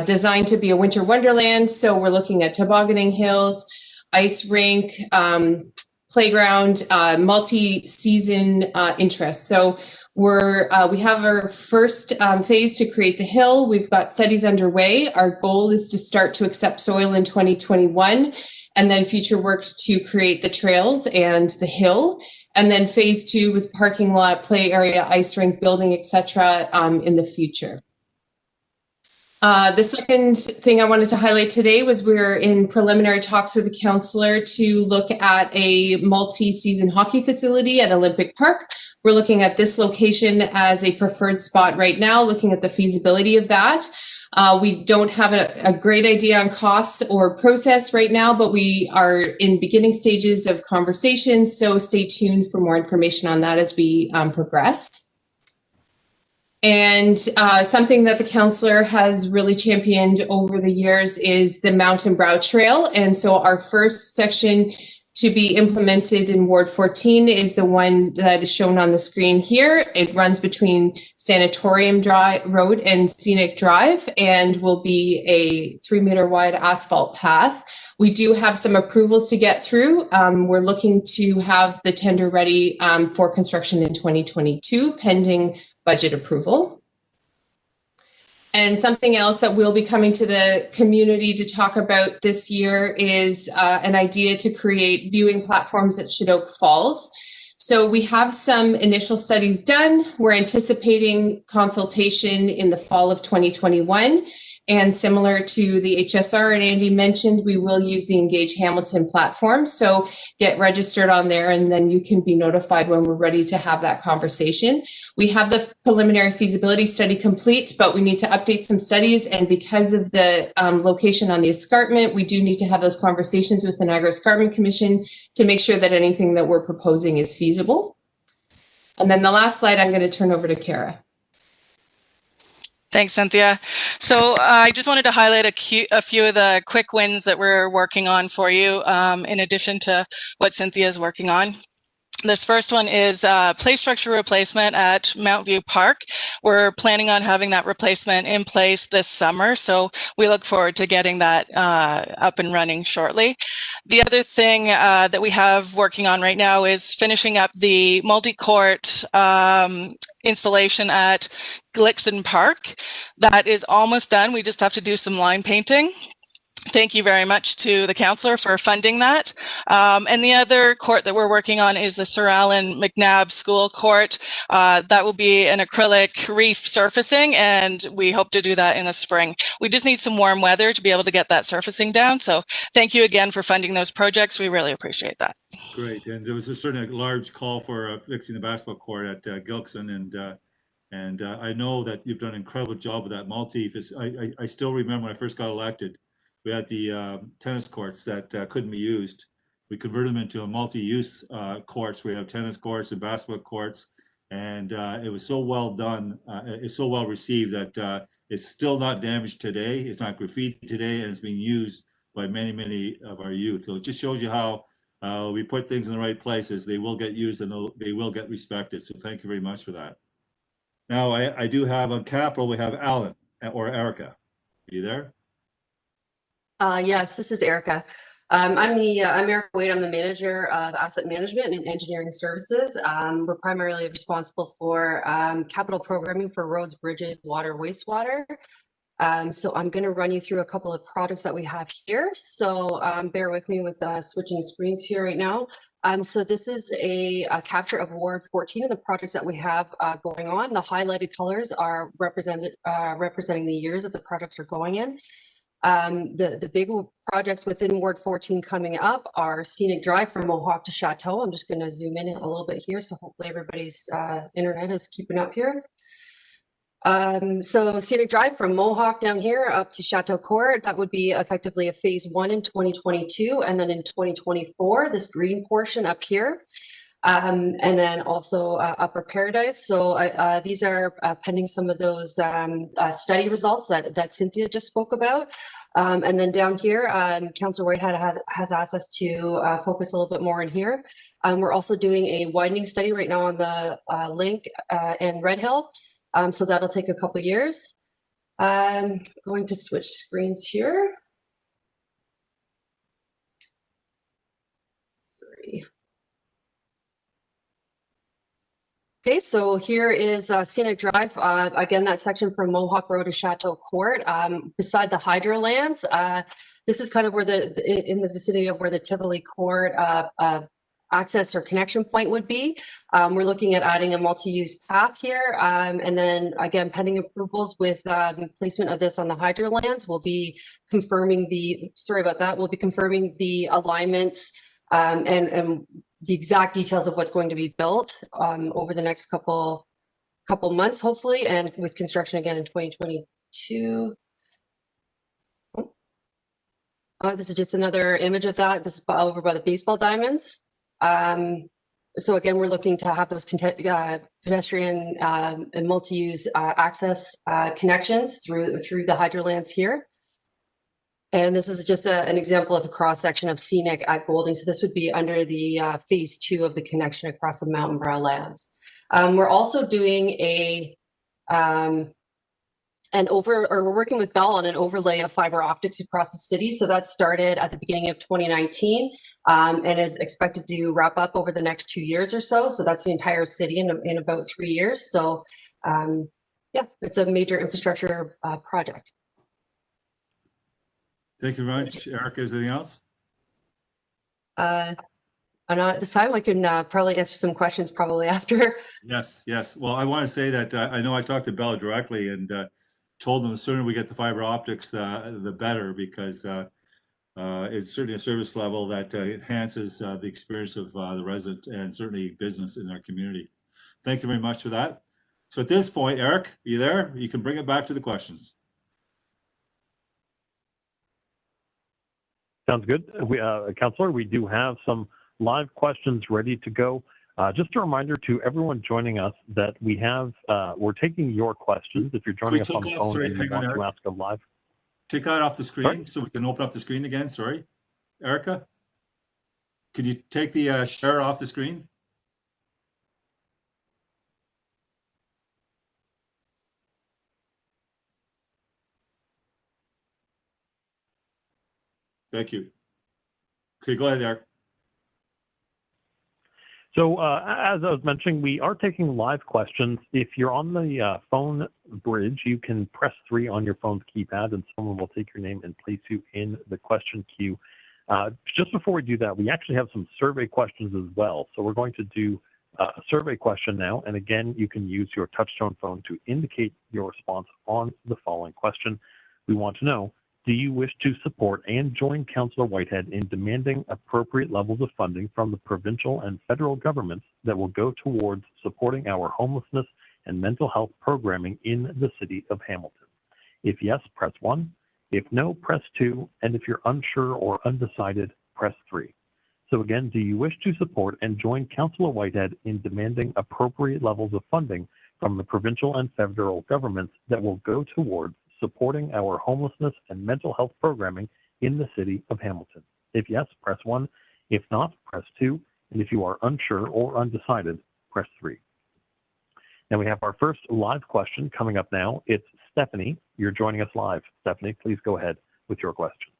designed to be a winter wonderland. So we're looking at tobogganing hills, ice rink, playground, multi-season interest. So we have our first phase to create the hill. We've got studies underway. Our goal is to start to accept soil in 2021, and then future work to create the trails and the hill. And then phase 2 with parking lot, play area, ice rink, building, etc. In the future. The second thing I wanted to highlight today was we're in preliminary talks with the councillor to look at a multi-season hockey facility at Olympic Park. We're looking at this location as a preferred spot right now, looking at the feasibility of that. We don't have a great idea on costs or process right now, but we are in beginning stages of conversations. So stay tuned for more information on that as we progress. And something that the councillor has really championed over the years is the Mountain Brow Trail. And so our first section to be implemented in Ward 14 is the one that is shown on the screen here. It runs between Sanatorium Drive Road and Scenic Drive and will be a 3-meter wide asphalt path. We do have some approvals to get through. We're looking to have the tender ready for construction in 2022, pending budget approval. And something else that will be coming to the community to talk about this year is an idea to create viewing platforms at Shadoke Falls. So we have some initial studies done. We're anticipating consultation in the fall of 2021. And similar to the HSR and Andy mentioned, we will use the Engage Hamilton platform. So get registered on there and then you can be notified when we're ready to have that conversation. We have the preliminary feasibility study complete, but we need to update some studies. And because of the location on the escarpment, we do need to have those conversations with the Niagara Escarpment Commission to make sure that anything that we're proposing is feasible. And then the last slide, I'm going to turn over to Kara. Thanks, Cynthia. So I just wanted to highlight a few of the quick wins that we're working on for you, in addition to what Cynthia is working on. This first one is play structure replacement at Mount View Park. We're planning on having that replacement in place this summer, so we look forward to getting that up and running shortly. The other thing that we have working on right now is finishing up the multi-court installation at Glixton Park. That is almost done. We just have to do some line painting. Thank you very much to the councillor for funding that. And the other court that we're working on is the Sir Allan McNabb School Court. That will be an acrylic reef surfacing, and we hope to do that in the spring. We just need some warm weather to be able to get that surfacing down. So thank you again for funding those projects. We really appreciate that. Great. And there was certainly a large call for fixing the basketball court at Gilkson, and I know that you've done an incredible job with that multi. I still remember when I first got elected, we had the tennis courts that couldn't be used. We converted them into a multi-use courts. We have tennis courts and basketball courts, and it was so well done. It's so well received that it's still not damaged today. It's not graffiti today, and it's being used by many, many of our youth. So it just shows you how we put things in the right places. They will get used and they will get respected. So thank you very much for that. Now I do have on Capital, we have Alan or Erica. Are you there? Yes, this is Erica. I'm Erica Wade. I'm the manager of asset management and engineering services. We're primarily responsible for capital programming for roads, bridges, water, wastewater. So I'm going to run you through a couple of projects that we have here. So bear with me with switching screens here right now. So this is a capture of Ward 14 of the projects that we have going on. The highlighted colors are representing the years that the projects are going in. The big projects within Ward 14 coming up are Scenic Drive from Mohawk to Chateau. I'm just going to zoom in a little bit here, so hopefully everybody's internet is keeping up here. So Scenic Drive from Mohawk down here up to Chateau Court, that would be effectively a phase 1 in 2022, and then in 2024, this green portion up here. And then also Upper Paradise. So these are pending some of those study results that Cynthia just spoke about. And then down here, Councillor Whitehead has asked us to focus a little bit more in here. We're also doing a widening study right now on the Link and Red Hill. So that'll take a couple years. I'm going to switch screens here. Sorry. Okay, so here is Scenic Drive. Again, that section from Mohawk Road to Chateau Court, beside the Hydrolands. This is kind of where in the vicinity of where the Tivoli Court access or connection point would be. We're looking at adding a multi-use path here. And then again, pending approvals with placement of this on the Hydrolands, we'll be confirming we'll be confirming the alignments and the exact details of what's going to be built over the next couple months, hopefully, and with construction again in 2022. This is just another image of that. This is over by the baseball diamonds. So again, we're looking to have those pedestrian and multi-use access connections through the hydrolands here. And this is just an example of a cross section of scenic at Golding. So this would be under the phase 2 of the connection across the Mountain Brow lands. We're also doing we're working with Bell on an overlay of fiber optics across the city. So that started at the beginning of 2019 and is expected to wrap up over the next 2 years or so. So that's the entire city in about 3 years. So yeah, it's a major infrastructure project. Thank you very much. Erica, is there anything else? Not at this time. I can probably answer some questions probably after. Yes. Well, I want to say that I know I talked to Bell directly and told them the sooner we get the fiber optics, the better, because it's certainly a service level that enhances the experience of the resident and certainly business in our community. Thank you very much for that. So at this point, Eric, are you there? You can bring it back to the questions. Sounds good. Councillor, we do have some live questions ready to go. Just a reminder to everyone joining us that we're taking your questions. If you're joining us on the phone and you want to ask a live. Take that off the screen so we can open up the screen again. Sorry, Erica. Could you take the share off the screen? Thank you. Okay, go ahead, Eric. So as I was mentioning, we are taking live questions. If you're on the phone bridge, you can press 3 on your phone's keypad and someone will take your name and place you in the question queue. Just before we do that, we actually have some survey questions as well. So we're going to do a survey question now. And again, you can use your touchtone phone to indicate your response on the following question. We want to know, do you wish to support and join Councillor Whitehead in demanding appropriate levels of funding from the provincial and federal governments that will go towards supporting our homelessness and mental health programming in the city of Hamilton? If yes, press 1. If no, press 2. And if you're unsure or undecided, press 3. So again, do you wish to support and join Councillor Whitehead in demanding appropriate levels of funding from the provincial and federal governments that will go towards supporting our homelessness and mental health programming in the city of Hamilton? If yes, press 1. If not, press 2. And if you are unsure or undecided, press 3. Now we have our first live question coming up now. It's Stephanie. You're joining us live. Stephanie, please go ahead with your question.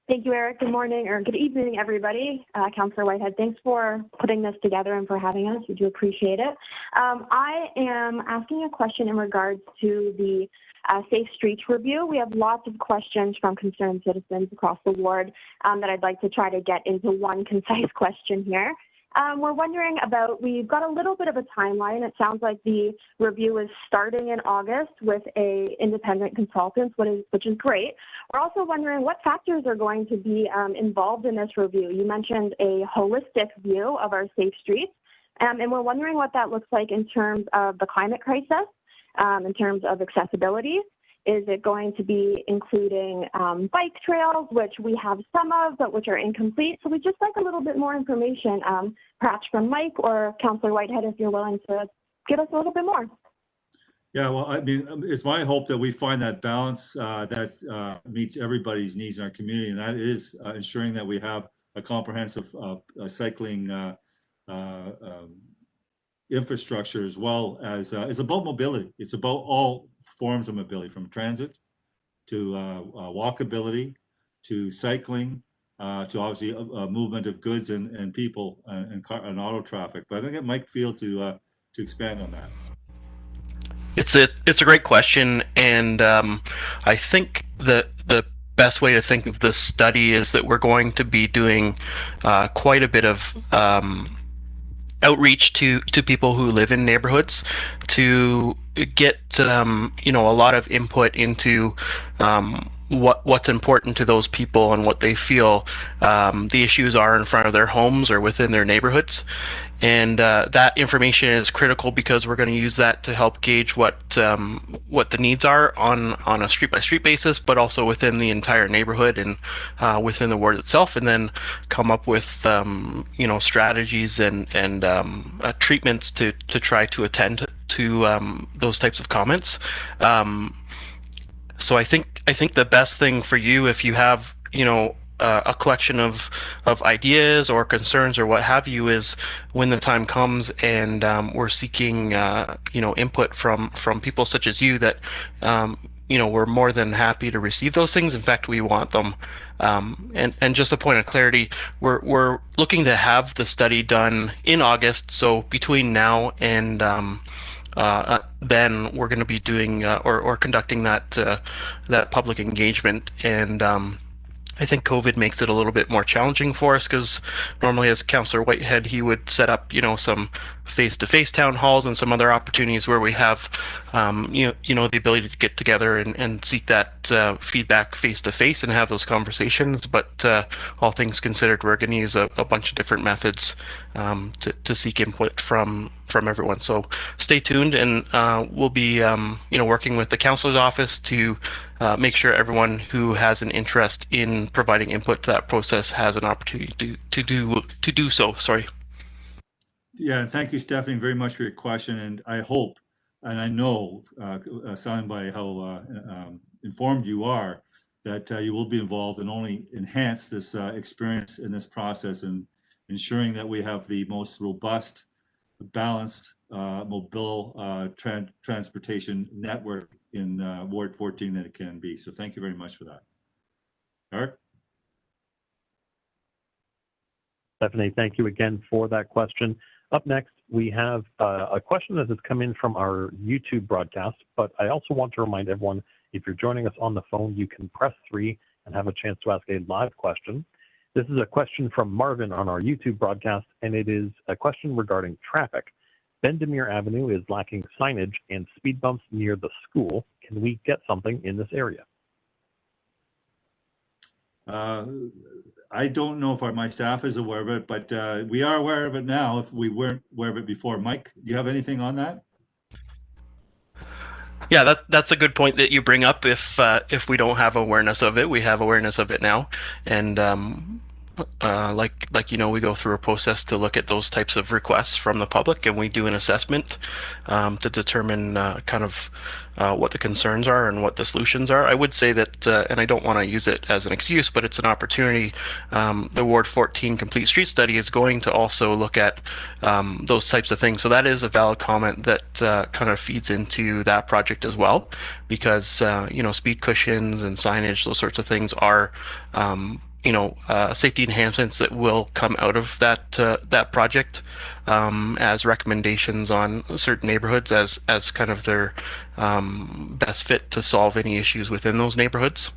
Thank you, Eric. Good morning or good evening, everybody. Councillor Whitehead, thanks for putting this together and for having us. We do appreciate it. I am asking a question in regards to the Safe Streets review. We have lots of questions from concerned citizens across the ward that I'd like to try to get into one concise question here. We're wondering about, we've got a little bit of a timeline. It sounds like the review is starting in August with a independent consultant, which is great. We're also wondering what factors are going to be involved in this review. You mentioned a holistic view of our safe streets, and we're wondering what that looks like in terms of the climate crisis, in terms of accessibility. Is it going to be including bike trails, which we have some of, but which are incomplete? So we'd just like a little bit more information, perhaps from Mike or Councillor Whitehead, if you're willing to give us a little bit more. Yeah, well, I mean, it's my hope that we find that balance that meets everybody's needs in our community, and that is ensuring that we have a comprehensive cycling infrastructure, as well as it's about mobility. It's about all forms of mobility, from transit to walkability to cycling to obviously movement of goods and people and auto traffic. But I'm gonna get Mike Field to expand on that. It's a great question, and I think the best way to think of this study is that we're going to be doing quite a bit of outreach to people who live in neighborhoods to get a lot of input into what's important to those people and what they feel the issues are in front of their homes or within their neighborhoods. And that information is critical because we're going to use that to help gauge what the needs are on a street by street basis, but also within the entire neighborhood and within the ward itself, and then come up with strategies and treatments to try to attend to those types of comments. So I think the best thing for you, if you have a collection of ideas or concerns or what have you, is when the time comes and we're seeking input from people such as you, that we're more than happy to receive those things. In fact, we want them. And just a point of clarity, we're looking to have the study done in August. So between now and then we're going to be doing or conducting that public engagement. And I think COVID makes it a little bit more challenging for us, because normally, as Councillor Whitehead, he would set up some face-to-face town halls and some other opportunities where we have the ability to get together and seek that feedback face-to-face and have those conversations. But all things considered, we're going to use a bunch of different methods to seek input from everyone. So stay tuned, and we'll be working with the councilor's office to make sure everyone who has an interest in providing input to that process has an opportunity to do so. Sorry. Yeah, and thank you, Stephanie, very much for your question. And I hope, and I know, sounding by how informed you are, that you will be involved and only enhance this experience in this process, and ensuring that we have the most robust, balanced, mobile transportation network in Ward 14 that it can be. So thank you very much for that. Eric? Stephanie, thank you again for that question. Up next, we have a question that has come in from our YouTube broadcast, but I also want to remind everyone, if you're joining us on the phone, you can press 3 and have a chance to ask a live question. This is a question from Marvin on our YouTube broadcast, and it is a question regarding traffic. Bendemeer Avenue is lacking signage and speed bumps near the school. Can we get something in this area? I don't know if my staff is aware of it, but we are aware of it now, if we weren't aware of it before. Mike, do you have anything on that? Yeah, that's a good point that you bring up. If we don't have awareness of it, we have awareness of it now. And we go through a process to look at those types of requests from the public, and we do an assessment to determine what the concerns are and what the solutions are. I would say that, and I don't want to use it as an excuse, but it's an opportunity. The Ward 14 Complete Street Study is going to also look at those types of things. So that is a valid comment that kind of feeds into that project as well, because speed cushions and signage, those sorts of things are safety enhancements that will come out of that project as recommendations on certain neighborhoods as kind of their best fit to solve any issues within those neighborhoods.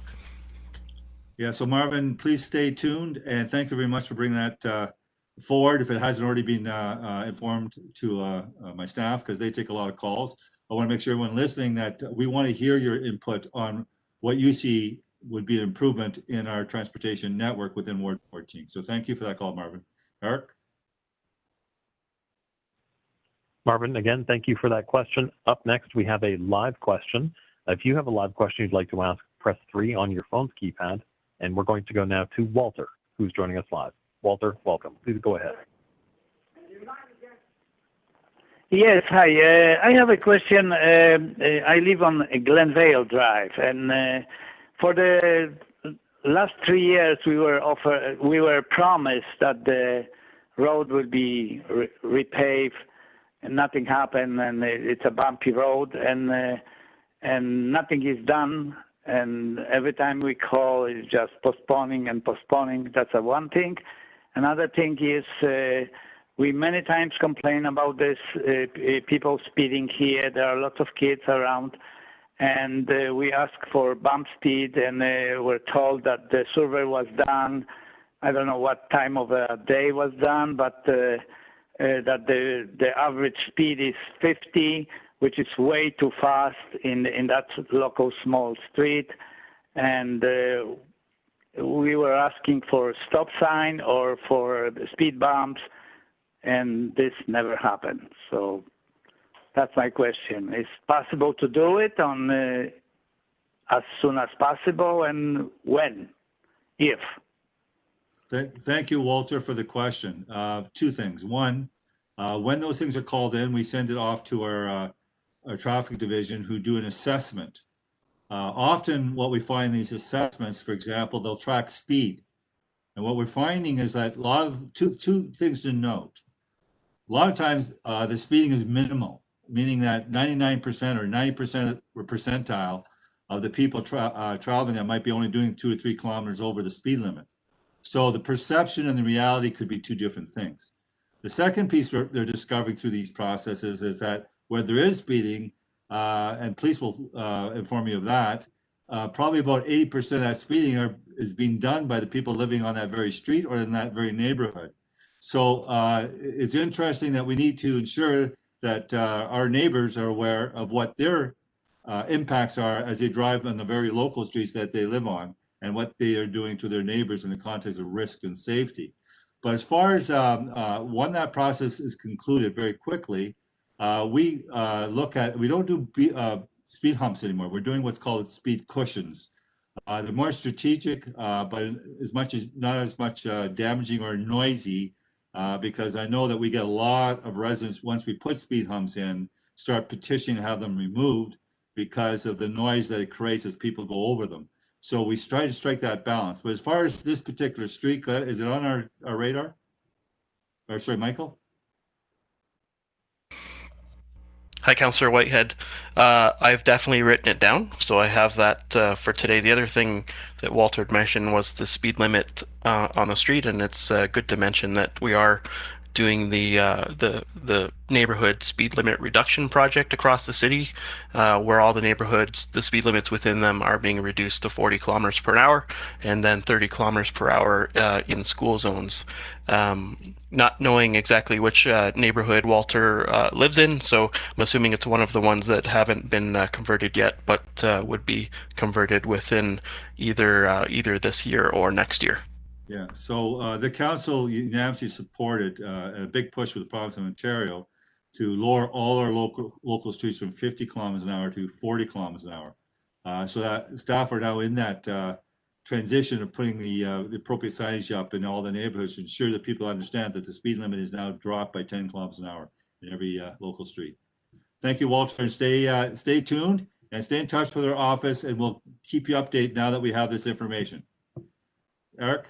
Yeah, so Marvin, please stay tuned, and thank you very much for bringing that forward. If it hasn't already been informed to my staff, because they take a lot of calls, I want to make sure everyone listening that we want to hear your input on what you see would be an improvement in our transportation network within Ward 14. So thank you for that call, Marvin. Eric? Marvin, again, thank you for that question. Up next, we have a live question. If you have a live question you'd like to ask, press 3 on your phone's keypad. And we're going to go now to Walter, who's joining us live. Walter, welcome. Please go ahead. Yes, hi. I have a question. I live on Glenvale Drive, and for the last 3 years, we were promised that the road would be repaved, and nothing happened, and it's a bumpy road, and nothing is done. And every time we call, it's just postponing and postponing. That's one thing. Another thing is we many times complain about this, people speeding here. There are lots of kids around. And we asked for bump speed, and we're told that the survey was done. I don't know what time of the day was done, but that the average speed is 50, which is way too fast in that local small street. and we were asking for stop sign or for the speed bumps, and this never happened. So that's my question. Is it possible to do it on as soon as possible, and when, if? Thank you, Walter, for the question. Two things. One, when those things are called in, we send it off to our traffic division, who do an assessment. Often what we find in these assessments, for example, they'll track speed. And what we're finding is that a lot of two things to note. A lot of times the speeding is minimal, meaning that 99% or 90% percentile of the people traveling that might be only doing 2 or 3 kilometers over the speed limit. So the perception and the reality could be two different things. The second piece they're discovering through these processes is that where there is speeding, and police will inform you of that, probably about 80% of that speeding is being done by the people living on that very street or in that very neighborhood. So it's interesting that we need to ensure that our neighbors are aware of what their impacts are as they drive on the very local streets that they live on, and what they are doing to their neighbors in the context of risk and safety. But as far as when that process is concluded very quickly, we don't do speed humps anymore. We're doing what's called speed cushions. They're more strategic, but not as much damaging or noisy, because I know that we get a lot of residents, once we put speed humps in, start petitioning to have them removed because of the noise that it creates as people go over them. So we try to strike that balance. But as far as this particular street, is it on our radar? Or sorry, Michael? Hi, Councillor Whitehead. I've definitely written it down, so I have that for today. The other thing that Walter had mentioned was the speed limit on the street, and it's good to mention that we are doing the neighborhood speed limit reduction project across the city, where all the neighborhoods, the speed limits within them are being reduced to 40 kilometers per hour and then 30 kilometers per hour in school zones. Not knowing exactly which neighborhood Walter lives in, so I'm assuming it's one of the ones that haven't been converted yet, but would be converted within either this year or next year. Yeah, so the council unanimously supported a big push with the province of Ontario to lower all our local streets from 50 kilometers an hour to 40 kilometers an hour. So that staff are now in that transition of putting the appropriate signage up in all the neighborhoods to ensure that people understand that the speed limit is now dropped by 10 kilometers an hour in every local street. Thank you, Walter, and stay tuned and stay in touch with our office, and we'll keep you updated now that we have this information. Eric?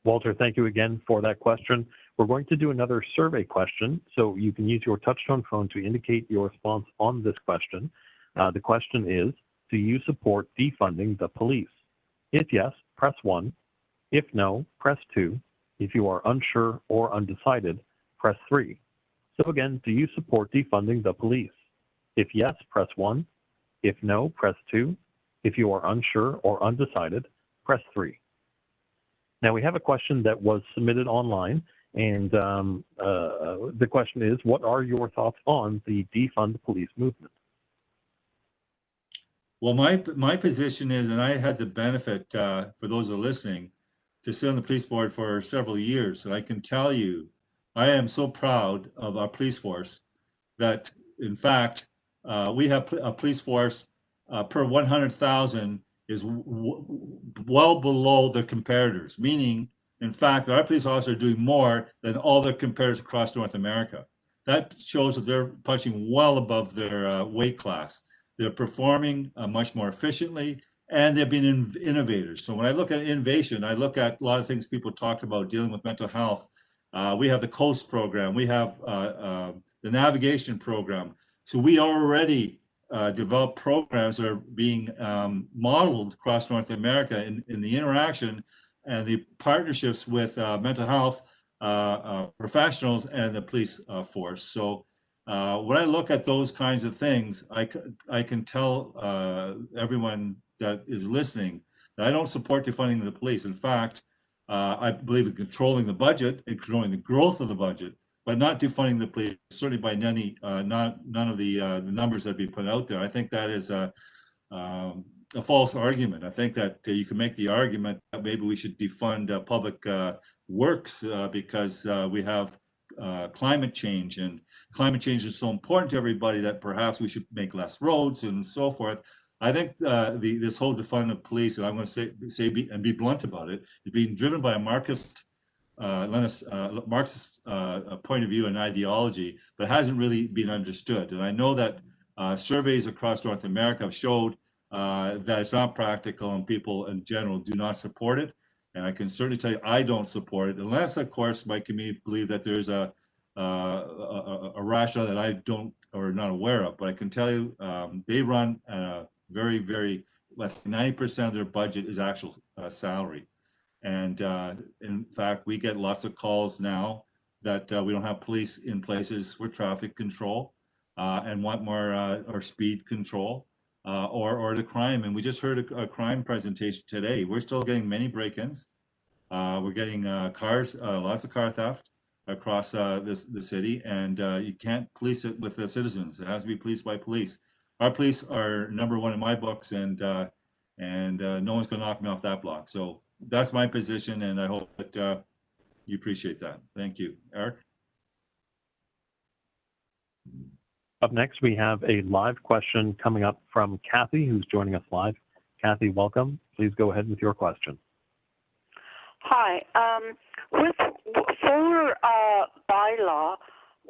Walter, thank you again for that question. We're going to do another survey question, so you can use your touchtone phone to indicate your response on this question. The question is, do you support defunding the police? If yes, press 1. If no, press 2. If you are unsure or undecided, press 3. So again, do you support defunding the police? If yes, press 1. If no, press 2. If you are unsure or undecided, press 3. Now, we have a question that was submitted online, and the question is, what are your thoughts on the defund the police movement? Well, my position is, and I had the benefit, for those who are listening, to sit on the police board for several years, and I can tell you, I am so proud of our police force that, in fact, we have a police force per 100,000 is well below the comparators, meaning, in fact, our police officers are doing more than all their comparators across North America. That shows that they're punching well above their weight class. They're performing much more efficiently, and they've been innovators. So when I look at innovation, I look at a lot of things people talked about dealing with mental health. We have the COAST program. We have the navigation program. So we already developed programs that are being modeled across North America in the interaction and the partnerships with mental health professionals and the police force. So when I look at those kinds of things, I can tell everyone that is listening that I don't support defunding the police. In fact, I believe in controlling the budget and controlling the growth of the budget, but not defunding the police, certainly by none of the numbers that have been put out there. I think that is a false argument. I think that you can make the argument that maybe we should defund public works because we have climate change, and climate change is so important to everybody that perhaps we should make less roads and so forth. I think this whole defund of police, and I'm going to say be blunt about it, is being driven by a Marxist point of view and ideology, but hasn't really been understood. And I know that surveys across North America have showed that it's not practical, and people in general do not support it. And I can certainly tell you I don't support it, unless, of course, my community believe that there's a rationale that I don't or not aware of. But I can tell you they run very, very, less than 90% of their budget is actual salary. And in fact, we get lots of calls now that we don't have police in places for traffic control and want more or speed control. Or the crime. And we just heard a crime presentation today. We're still getting many break-ins. We're getting cars, lots of car theft across the city, and you can't police it with the citizens. It has to be policed by police. Our police are number one in my books, and no one's going to knock me off that block. So that's my position, and I hope that you appreciate that. Thank you. Eric? Up next, we have a live question coming up from Kathy, who's joining us live. Kathy, welcome. Please go ahead with your question. Hi. With solar bylaw,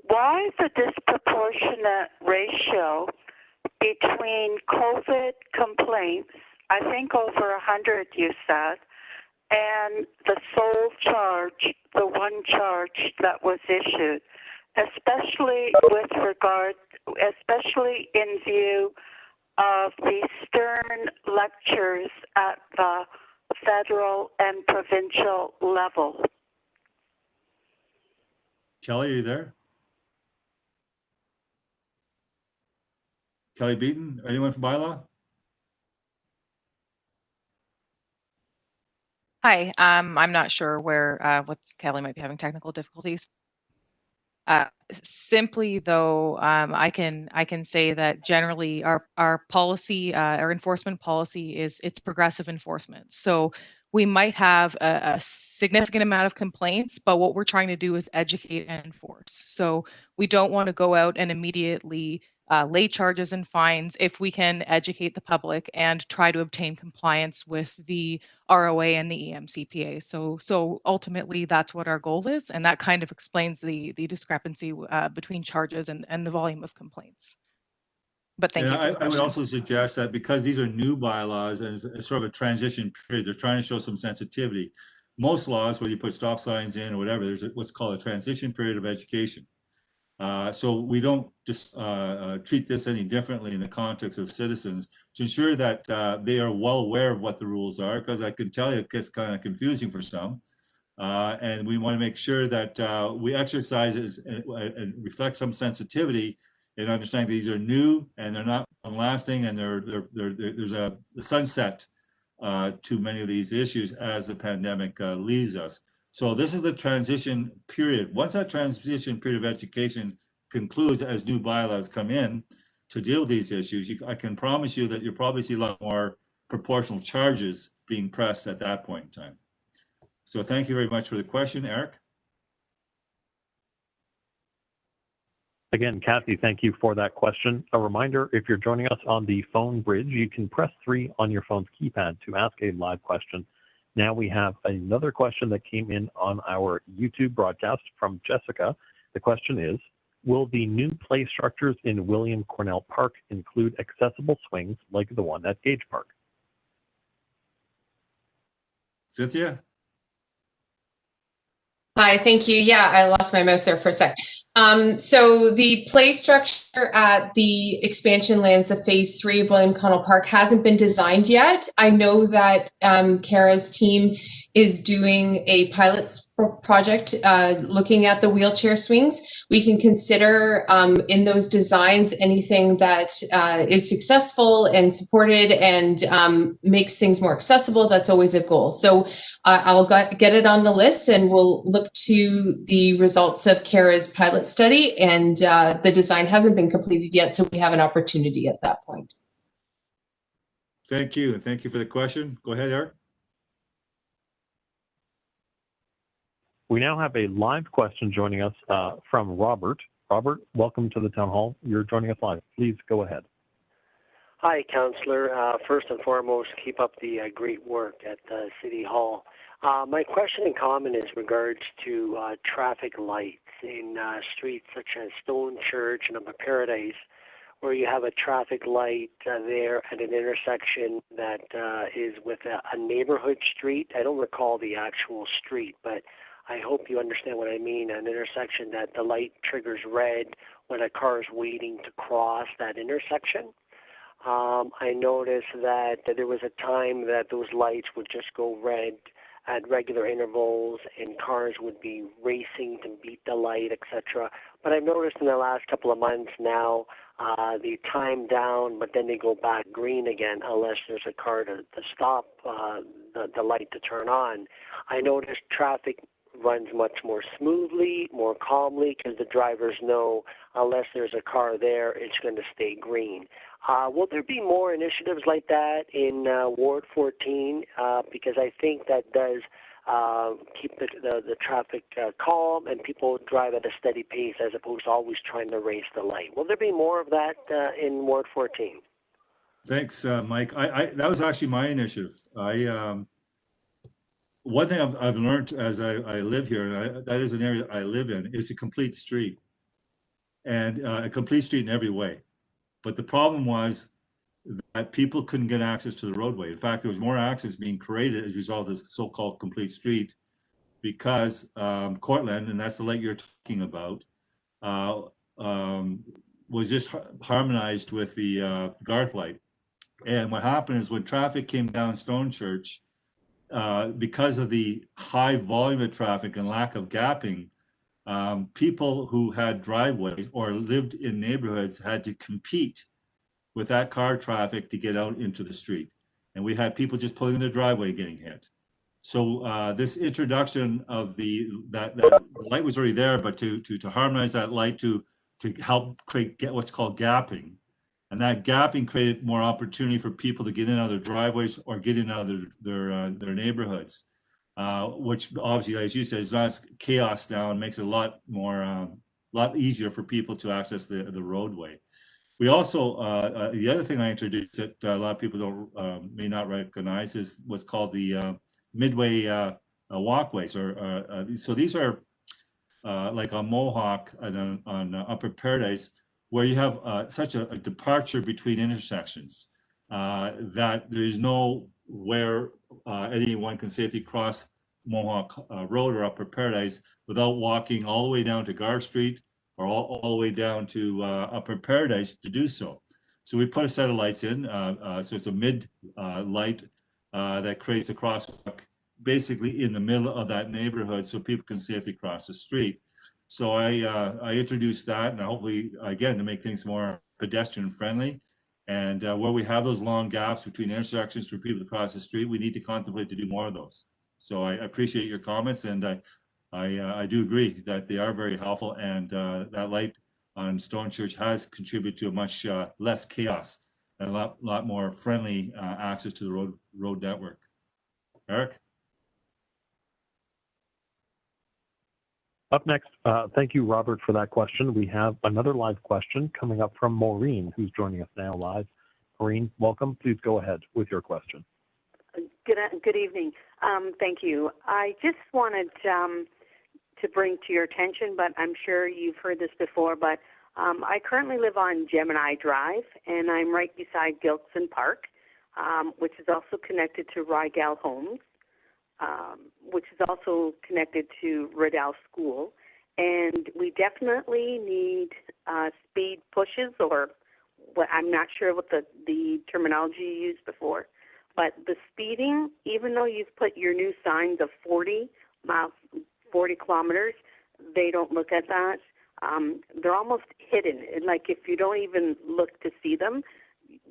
why the disproportionate ratio between COVID complaints, I think over 100 you said, and the sole charge, the one charge that was issued, especially in view of the stern lectures at the federal and provincial level? Kelly, are you there? Kelly Beaton, anyone from bylaw? Hi, I'm not sure where Kelly might be having technical difficulties. Simply though, I can say that generally our policy, our enforcement policy it's progressive enforcement. So we might have a significant amount of complaints, but what we're trying to do is educate and enforce. So we don't want to go out and immediately lay charges and fines if we can educate the public and try to obtain compliance with the ROA and the EMCPA. So ultimately, that's what our goal is, and that kind of explains the discrepancy between charges and the volume of complaints. But thank you for the question. I would also suggest that because these are new bylaws and it's sort of a transition period, they're trying to show some sensitivity. Most laws, whether you put stop signs in or whatever, there's what's called a transition period of education. So we don't just treat this any differently in the context of citizens to ensure that they are well aware of what the rules are, because I can tell you it gets kind of confusing for some. And we want to make sure that we exercise it and reflect some sensitivity in understanding these are new and they're not long-lasting, and there's a sunset to many of these issues as the pandemic leaves us. So this is the transition period. Once that transition period of education concludes, as new bylaws come in to deal with these issues, I can promise you that you'll probably see a lot more proportional charges being pressed at that point in time. So thank you very much for the question, Eric. Again, Kathy, thank you for that question. A reminder, if you're joining us on the phone bridge, you can press 3 on your phone's keypad to ask a live question. Now we have another question that came in on our YouTube broadcast from Jessica. The question is, will the new play structures in William Cornell Park include accessible swings like the one at Gage Park? Cynthia? Hi, thank you. Yeah, I lost my mouse there for a sec. So the play structure at the expansion lands, the phase 3 of William Connell Park, hasn't been designed yet. I know that Kara's team is doing a pilot project looking at the wheelchair swings. We can consider in those designs anything that is successful and supported and makes things more accessible. That's always a goal. So I'll get it on the list, and we'll look to the results of Kara's pilot study, and the design hasn't been completed yet, so we have an opportunity at that point. Thank you, and thank you for the question. Go ahead, Eric. We now have a live question joining us from Robert. Robert, welcome to the town hall. You're joining us live. Please go ahead. Hi, Councillor. First and foremost, keep up the great work at City Hall. My question in common is regards to traffic lights in streets such as Stone Church and Upper Paradise, where you have a traffic light there at an intersection that is with a neighborhood street. I don't recall the actual street, but I hope you understand what I mean. An intersection that the light triggers red when a car is waiting to cross that intersection. I noticed that there was a time that those lights would just go red at regular intervals and cars would be racing to beat the light, etc. But I've noticed in the last couple of months now, they time down, but then they go back green again unless there's a car to stop the light to turn on. I noticed traffic runs much more smoothly, more calmly, because the drivers know unless there's a car there, it's going to stay green. Will there be more initiatives like that in Ward 14? Because I think that does keep the traffic calm and people drive at a steady pace as opposed to always trying to race the light. Will there be more of that in Ward 14? Thanks, Mike. That was actually my initiative. One thing I've learned as I live here, and that is an area I live in, is a complete street, and a complete street in every way. But the problem was that people couldn't get access to the roadway. In fact, there was more access being created as a result of this so-called complete street because Cortland, and that's the light you're talking about, was just harmonized with the Garth light. And what happened is when traffic came down Stone Church, because of the high volume of traffic and lack of gapping, people who had driveways or lived in neighborhoods had to compete with that car traffic to get out into the street. And we had people just pulling in their driveway getting hit. So this introduction of the light was already there, but to harmonize that light to help get what's called gapping. And that gapping created more opportunity for people to get in out of their driveways or get in out of their neighborhoods, which obviously, as you said, is not chaos now and makes it a lot more, lot easier for people to access the roadway. We also, the other thing I introduced that a lot of people don't may not recognize is what's called the midway walkways. So these are like on Mohawk and on Upper Paradise, where you have such a departure between intersections that there is no where anyone can safely cross Mohawk Road or Upper Paradise without walking all the way down to Gar Street or all the way down to Upper Paradise to do so. So we put a set of lights in, so it's a mid light that creates a crosswalk basically in the middle of that neighborhood so people can safely cross the street. So I introduced that, and hopefully, again, to make things more pedestrian friendly. And where we have those long gaps between intersections for people to cross the street, we need to contemplate to do more of those. So I appreciate your comments, and I do agree that they are very helpful, and that light on Stone Church has contributed to a much less chaos and a lot more friendly access to the road network. Eric? Up next, thank you, Robert, for that question. We have another live question coming up from Maureen, who's joining us now live. Maureen, welcome. Please go ahead with your question. Good evening. Thank you. I just wanted to bring to your attention, but I'm sure you've heard this before, but I currently live on Gemini Drive, and I'm right beside Gilson Park, which is also connected to Rygel Homes. Which is also connected to Riddell School. And we definitely need speed pushes, or what I'm not sure what the terminology you used before, but the speeding, even though you've put your new signs of 40 kilometers, they don't look at that. They're almost hidden. Like if you don't even look to see them,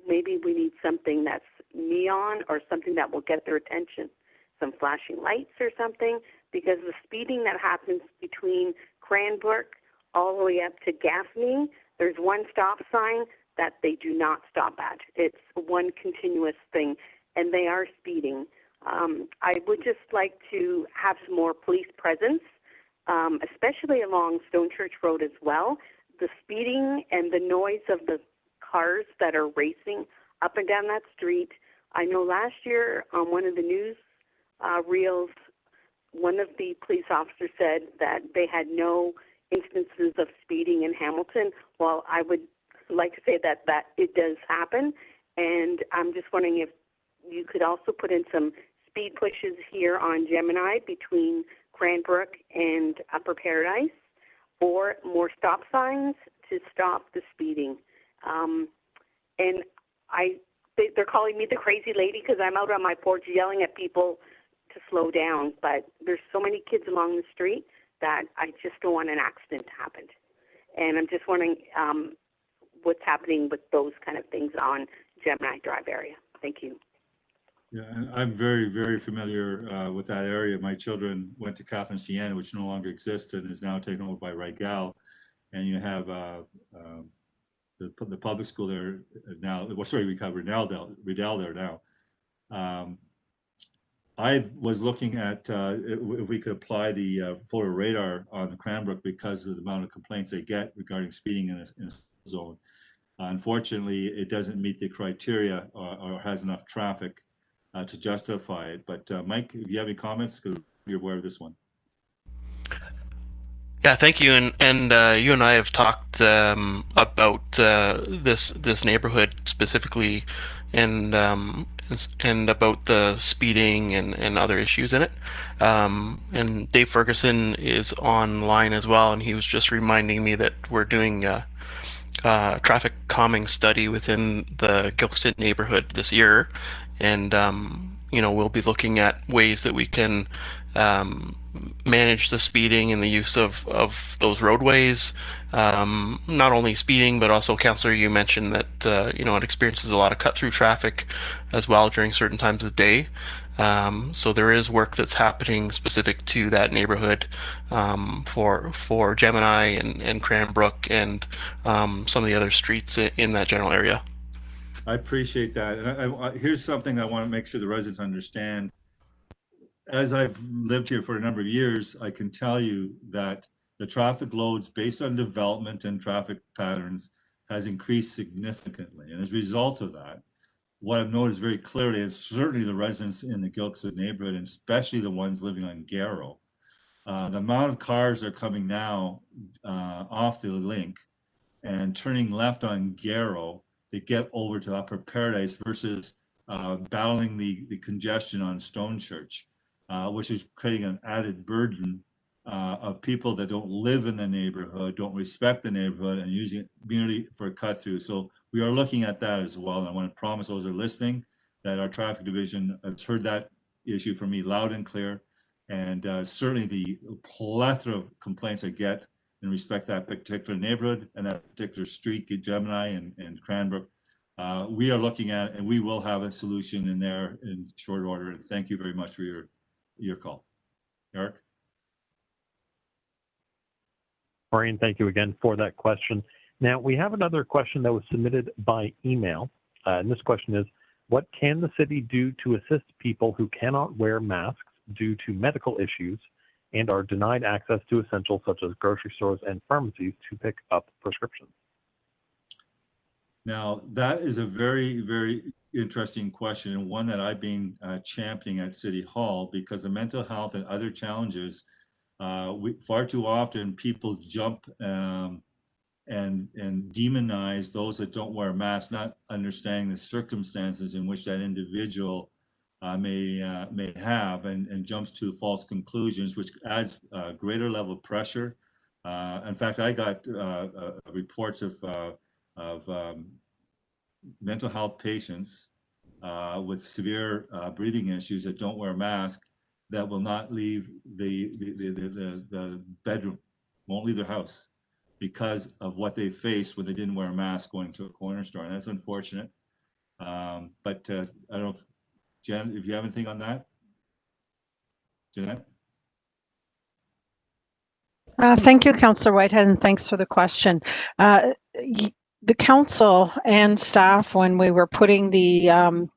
maybe we need something that's neon or something that will get their attention. Some flashing lights or something, because the speeding that happens between Cranbrook all the way up to Gaffney, there's one stop sign that they do not stop at. It's one continuous thing, and they are speeding. I would just like to have some more police presence, especially along Stone Church Road as well. The speeding and the noise of the cars that are racing up and down that street. I know last year on one of the news reels, one of the police officers said that they had no instances of speeding in Hamilton. Well, I would like to say that it does happen, and I'm just wondering if you could also put in some speed pushes here on Gemini between Cranbrook and Upper Paradise, or more stop signs to stop the speeding. And they're calling me the crazy lady because I'm out on my porch yelling at people to slow down, but there's so many kids along the street that I just don't want an accident to happen. And I'm just wondering what's happening with those kind of things on Gemini Drive area. Thank you. Yeah, and I'm very, very familiar with that area. My children went to Catherine Siena, which no longer exists and is now taken over by Rigel. And you have the public school there now. Well, sorry, we have Riddell there now. I was looking at if we could apply the photo radar on the Cranbrook because of the amount of complaints they get regarding speeding in a zone. Unfortunately, it doesn't meet the criteria or has enough traffic to justify it. But Mike, if you have any comments, because you're aware of this one. Yeah, thank you. And you and I have talked about this neighborhood specifically, and about the speeding and other issues in it. And Dave Ferguson is online as well, and he was just reminding me that we're doing a traffic calming study within the Gilkson neighborhood this year, and we'll be looking at ways that we can manage the speeding and the use of those roadways. Not only speeding, but also, Councillor, you mentioned that it experiences a lot of cut-through traffic as well during certain times of the day. So there is work that's happening specific to that neighborhood for Gemini and Cranbrook and some of the other streets in that general area. I appreciate that. And here's something I want to make sure the residents understand. As I've lived here for a number of years, I can tell you that the traffic loads based on development and traffic patterns has increased significantly. And as a result of that, what I've noticed very clearly is certainly the residents in the Gilkson neighborhood, and especially the ones living on Garrow, the amount of cars that are coming now off the link and turning left on Garrow to get over to Upper Paradise versus battling the congestion on Stone Church, which is creating an added burden of people that don't live in the neighborhood, don't respect the neighborhood, and using it merely for a cut through. So we are looking at that as well. And I want to promise those who are listening that our traffic division has heard that issue from me loud and clear. And certainly the plethora of complaints I get in respect to that particular neighborhood and that particular street, Gemini and Cranbrook, we are looking at, and we will have a solution in there in short order. And thank you very much for your call. Eric? Maureen, thank you again for that question. Now, we have another question that was submitted by email. And this question is, what can the city do to assist people who cannot wear masks due to medical issues and are denied access to essentials such as grocery stores and pharmacies to pick up prescriptions? Now, that is a very, very interesting question, and one that I've been championing at City Hall, because of mental health and other challenges, far too often people jump and demonize those that don't wear masks, not understanding the circumstances in which that individual may have, and jumps to false conclusions, which adds a greater level of pressure. In fact, I got reports of mental health patients with severe breathing issues that don't wear a mask, that will not leave the bedroom, won't leave their house because of what they faced when they didn't wear a mask going to a corner store. And that's unfortunate. But I don't know if, Jen, if you have anything on that? Jeanette? Thank you, Councillor Whitehead, and thanks for the question. the council and staff, when we were putting the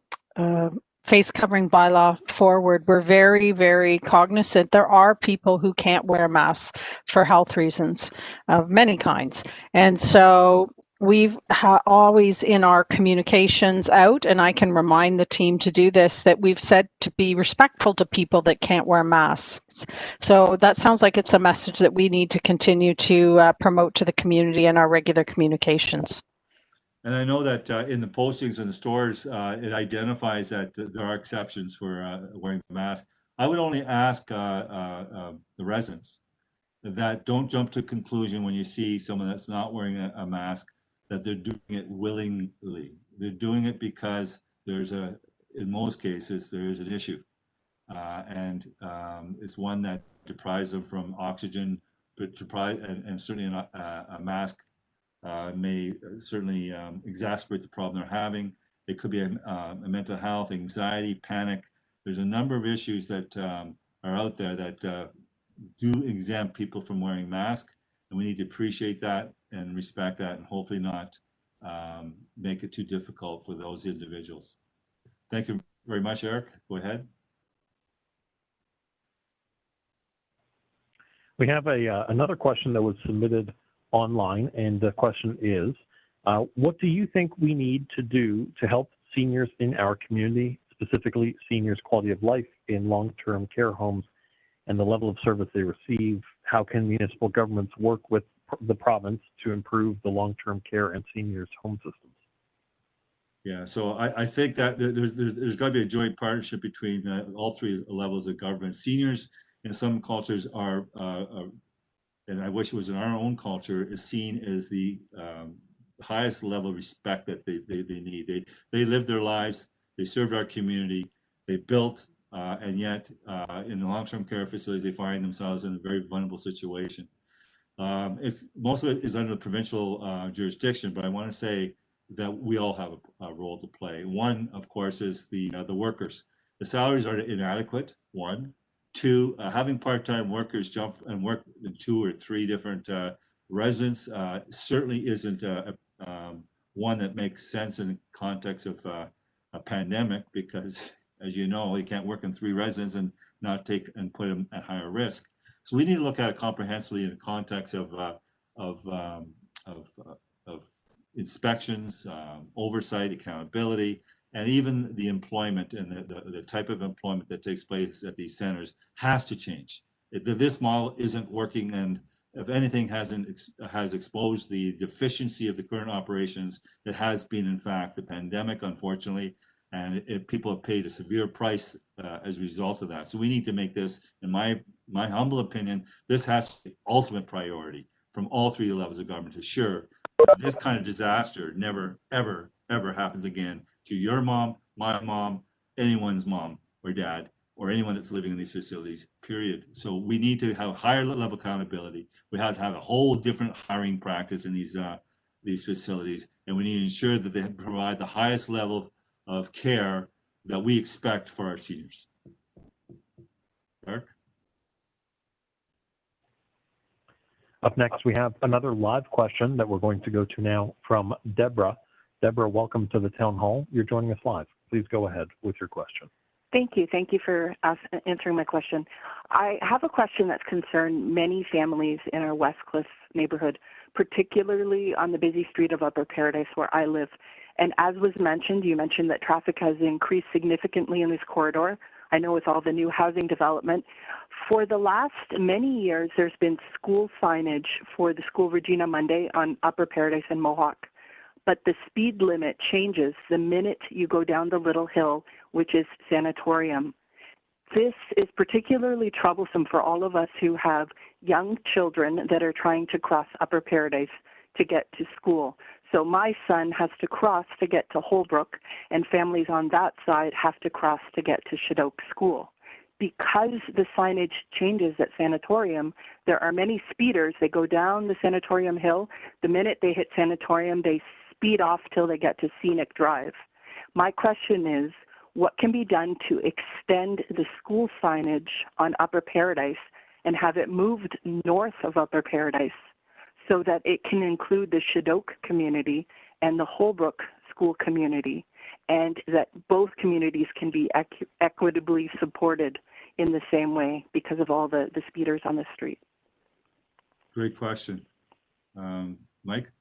face covering bylaw forward, we're very, very cognizant. There are people who can't wear masks for health reasons of many kinds. And so we've always in our communications out, and I can remind the team to do this, that we've said to be respectful to people that can't wear masks. So that sounds like it's a message that we need to continue to promote to the community in our regular communications. And I know that in the postings in the stores, it identifies that there are exceptions for wearing the mask. I would only ask the residents that don't jump to conclusion when you see someone that's not wearing a mask, that they're doing it willingly. They're doing it because in most cases, there is an issue. And it's one that deprives them from oxygen, but and certainly a mask may certainly exacerbate the problem they're having. It could be a mental health, anxiety, panic. There's a number of issues that are out there that do exempt people from wearing masks, and we need to appreciate that and respect that, and hopefully not make it too difficult for those individuals. Thank you very much, Eric. Go ahead. We have another question that was submitted online, and the question is, what do you think we need to do to help seniors in our community, specifically seniors' quality of life in long-term care homes and the level of service they receive? How can municipal governments work with the province to improve the long-term care and seniors' home systems? Yeah, so I think that there's got to be a joint partnership between all three levels of government. Seniors in some cultures are and I wish it was in our own culture, is seen as the highest level of respect that they need. They lived their lives, they served our community, they built, and yet in the long-term care facilities, they find themselves in a very vulnerable situation. Most of it is under the provincial jurisdiction, but I want to say that we all have a role to play. One, of course, is the workers. The salaries are inadequate, one. Two, having part-time workers jump and work in 2 or 3 different residents certainly isn't one that makes sense in the context of a pandemic, because, as you know, you can't work in 3 residents and not take and put them at higher risk. So we need to look at it comprehensively in the context of inspections, oversight, accountability, and even the employment and the type of employment that takes place at these centers has to change. If this model isn't working, and if anything has exposed the deficiency of the current operations, it has been, in fact, the pandemic, unfortunately, and people have paid a severe price as a result of that. So we need to make this, in my humble opinion, this has to be the ultimate priority from all 3 levels of government to ensure that this kind of disaster never, ever, ever happens again to your mom, my mom, anyone's mom or dad, or anyone that's living in these facilities, period. So we need to have higher level accountability. We have to have a whole different hiring practice in these facilities, and we need to ensure that they provide the highest level of care that we expect for our seniors. Eric? Up next, we have another live question that we're going to go to now from Deborah. Deborah, welcome to the town hall. You're joining us live. Please go ahead with your question. Thank you. Thank you for answering my question. I have a question that's concerned many families in our Westcliff neighborhood, particularly on the busy street of Upper Paradise where I live. And as was mentioned, you mentioned that traffic has increased significantly in this corridor. I know with all the new housing development. For the last many years, there's been school signage for the school Regina Monday on Upper Paradise and Mohawk. But the speed limit changes the minute you go down the little hill, which is Sanatorium. This is particularly troublesome for all of us who have young children that are trying to cross Upper Paradise to get to school. So my son has to cross to get to Holbrook, and families on that side have to cross to get to Shadoke School. Because the signage changes at Sanatorium, there are many speeders. They go down the Sanatorium hill. The minute they hit Sanatorium, they speed off till they get to Scenic Drive. My question is, what can be done to extend the school signage on Upper Paradise and have it moved north of Upper Paradise so that it can include the Shadok community and the Holbrook school community, and that both communities can be equitably supported in the same way because of all the speeders on the street? Great question. Mike?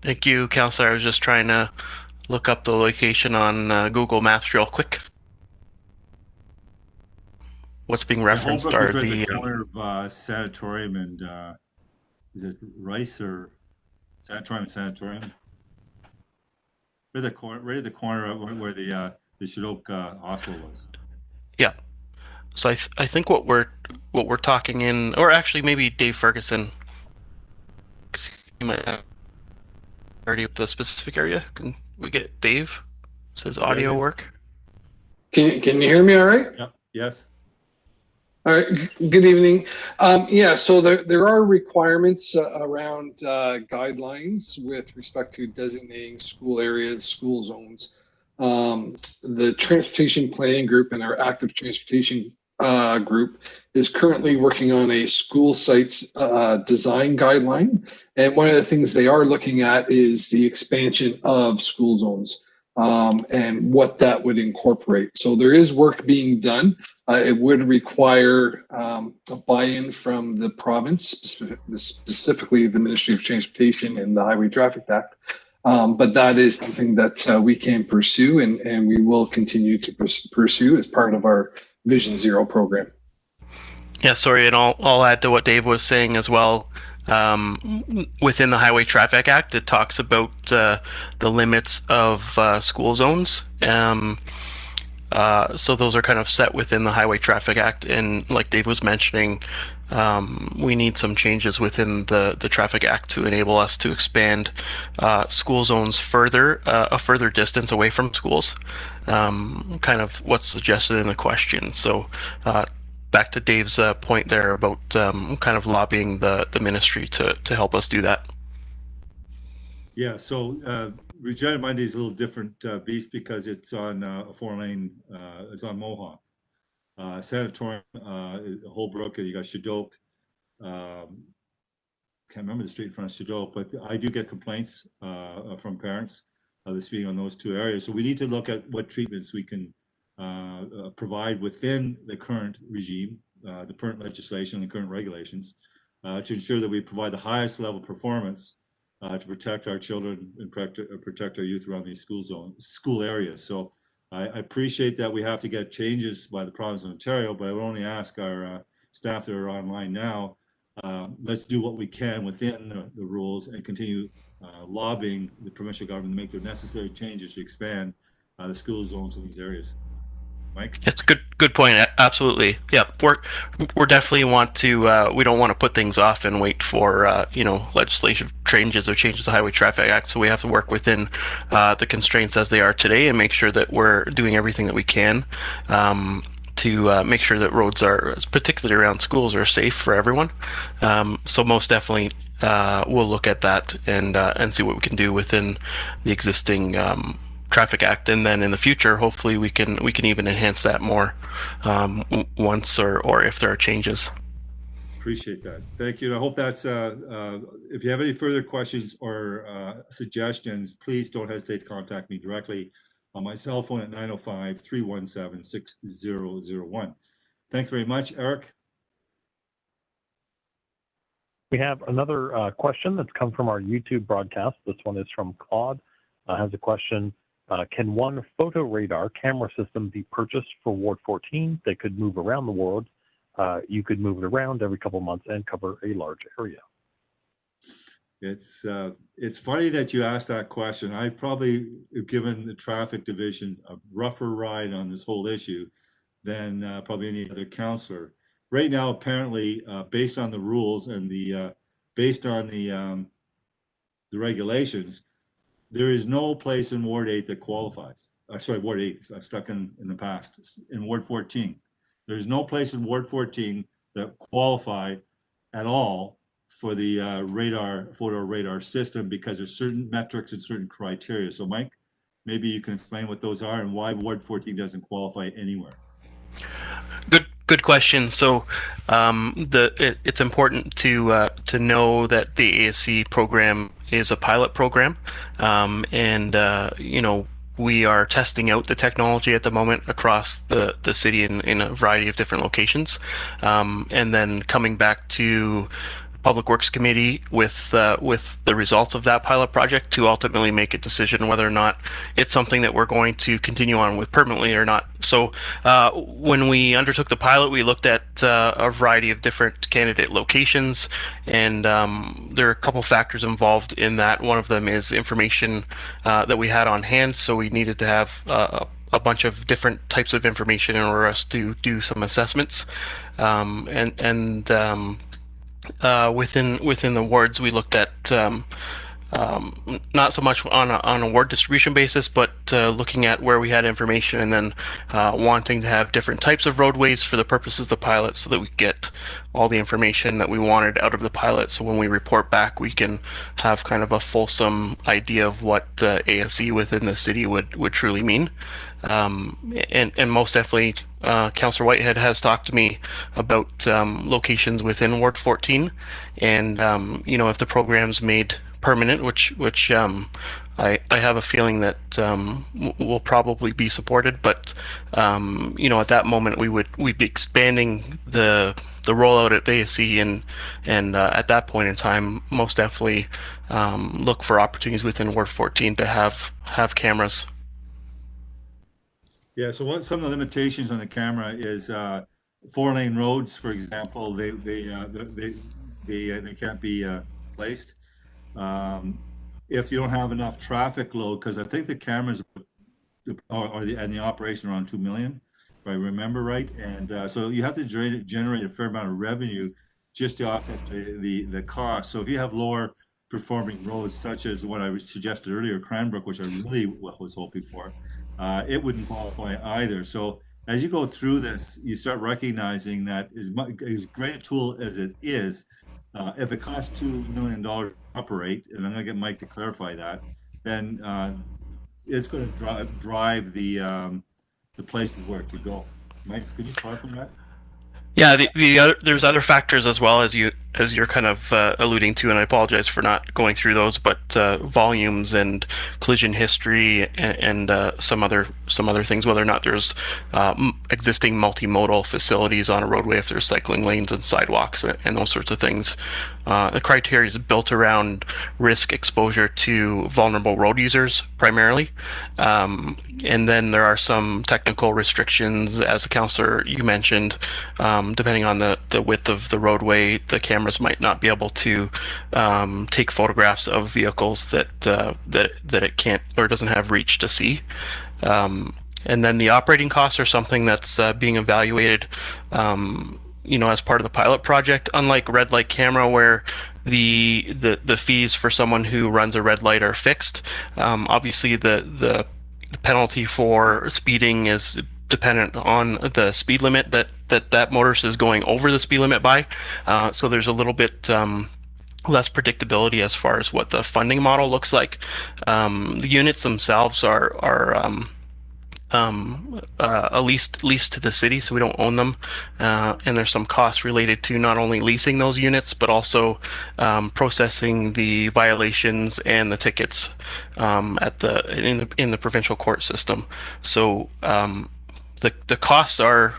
Thank you, Councillor. I was just trying to look up the location on Google Maps real quick. What's being referenced Holbrook are is right the at the corner of Sanatorium and is it Rice or Sanatorium? Sanatorium. Right at the corner of where the Shadok Hospital was. yeah. So I think what we're talking in, or actually maybe Dave Ferguson. You might have already with the specific area. Can we get Dave? Does his audio work? Can you hear me all right? Yeah. Yes. All right. Good evening. Yeah, so there are requirements around guidelines with respect to designating school areas, school zones. The Transportation Planning Group and our Active Transportation group is currently working on a school sites design guideline. And one of the things they are looking at is the expansion of school zones and what that would incorporate. So there is work being done. It would require a buy-in from the province, specifically the Ministry of Transportation and the Highway Traffic Act. But that is something that we can pursue and we will continue to pursue as part of our Vision Zero program. Yeah, sorry, and I'll add to what Dave was saying as well. Within the Highway Traffic Act, it talks about the limits of school zones. So those are kind of set within the Highway Traffic Act, and like Dave was mentioning, we need some changes within the Traffic Act to enable us to expand school zones further, a further distance away from schools, kind of what's suggested in the question. So back to Dave's point there about kind of lobbying the ministry to help us do that. Yeah, so Regina Mundi is a little different beast because it's on a 4-lane, it's on Mohawk. Sanatorium, Holbrook, you got Shadok. Can't remember the street in front of Shadok, but I do get complaints from parents of the speeding on those two areas. So we need to look at what treatments we can provide within the current regime, the current legislation, the current regulations, to ensure that we provide the highest level of performance to protect our children and protect our youth around these school areas. So I appreciate that we have to get changes by the province of Ontario, but I would only ask our staff that are online now, let's do what we can within the rules and continue lobbying the provincial government to make the necessary changes to expand the school zones in these areas. Mike? It's a good point. Absolutely. Yeah, we're definitely want to. We don't want to put things off and wait for legislative changes or changes to the Highway Traffic Act. So we have to work within the constraints as they are today and make sure that we're doing everything that we can to make sure that roads are, particularly around schools, are safe for everyone. So most definitely, we'll look at that and see what we can do within the existing Traffic Act, and then in the future, hopefully we can even enhance that more once or if there are changes. Appreciate that. Thank you. I hope that's, if you have any further questions or suggestions, please don't hesitate to contact me directly on my cell phone at 905-317-6001. Thank you very much. Eric? We have another question that's come from our YouTube broadcast. This one is from Claude. Has a question. Can one photo radar camera system be purchased for Ward 14 that could move around the ward? You could move it around every couple months and cover a large area. It's funny that you asked that question. I've probably given the traffic division a rougher ride on this whole issue than probably any other councillor. Right now, apparently, based on the rules and based on the regulations, there is no place in Ward 8 that qualifies. Sorry, Ward 8. I'm stuck in the past. In Ward 14, there is no place in Ward 14 that qualify at all for the photo radar system because there's certain metrics and certain criteria. So, Mike, maybe you can explain what those are and why Ward 14 doesn't qualify anywhere. Good question. So, it's important to know that the ASC program is a pilot program, and we are testing out the technology at the moment across the city in a variety of different locations, and then coming back to Public Works Committee with the results of that pilot project to ultimately make a decision whether or not it's something that we're going to continue on with permanently or not. So when we undertook the pilot, we looked at a variety of different candidate locations, and there are a couple factors involved in that. One of them is information that we had on hand, so we needed to have a bunch of different types of information in order for us to do some assessments, within the wards, we looked at not so much on a ward distribution basis, but looking at where we had information, and then wanting to have different types of roadways for the purposes of the pilot, so that we get all the information that we wanted out of the pilot. So when we report back, we can have kind of a fulsome idea of what ASC within the city would truly mean. And most definitely, Councillor Whitehead has talked to me about locations within Ward 14, and if the program's made permanent, which I have a feeling that will probably be supported, but at that moment we'd be expanding the rollout at ASC, and at that point in time, most definitely look for opportunities within Ward 14 to have cameras. Yeah, so some of the limitations on the camera is 4-lane roads, for example, they can't be placed. If you don't have enough traffic load, because I think the cameras and the operation are on 2 million, if I remember right, and so you have to generate a fair amount of revenue just to offset the cost. So if you have lower performing roads, such as what I suggested earlier, Cranbrook, which I really was hoping for, it wouldn't qualify either. So as you go through this, you start recognizing that as great a tool as it is, if it costs $2 million to operate, and I'm going to get Mike to clarify that, then it's going to drive the places where it could go. Mike, could you clarify that? Yeah, there's other factors as well, as you're kind of alluding to, and I apologize for not going through those, but volumes and collision history and some other things, whether or not there's existing multimodal facilities on a roadway, if there's cycling lanes and sidewalks and those sorts of things. The criteria is built around risk exposure to vulnerable road users primarily, and then there are some technical restrictions, as the councillor you mentioned. Depending on the width of the roadway, the cameras might not be able to take photographs of vehicles that it can't or doesn't have reach to see. And then the operating costs are something that's being evaluated, as part of the pilot project. Unlike red light camera, where the fees for someone who runs a red light are fixed, obviously the penalty for speeding is dependent on the speed limit that motorist is going over the speed limit by. So there's a little bit less predictability as far as what the funding model looks like. The units themselves are leased to the city, so we don't own them, and there's some costs related to not only leasing those units, but also processing the violations and the tickets in the provincial court system. So the costs are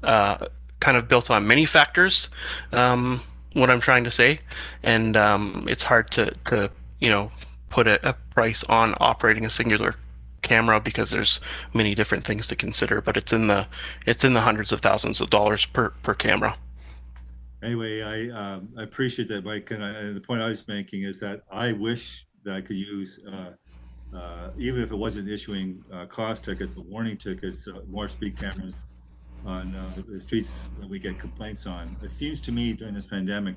kind of built on many factors, what I'm trying to say, and it's hard to put a price on operating a singular camera, because there's many different things to consider, but it's in the hundreds of thousands of dollars per camera. Anyway, I appreciate that, Mike, and the point I was making is that I wish that I could use, even if it wasn't issuing cost tickets, but warning tickets, more speed cameras on the streets that we get complaints on. It seems to me during this pandemic,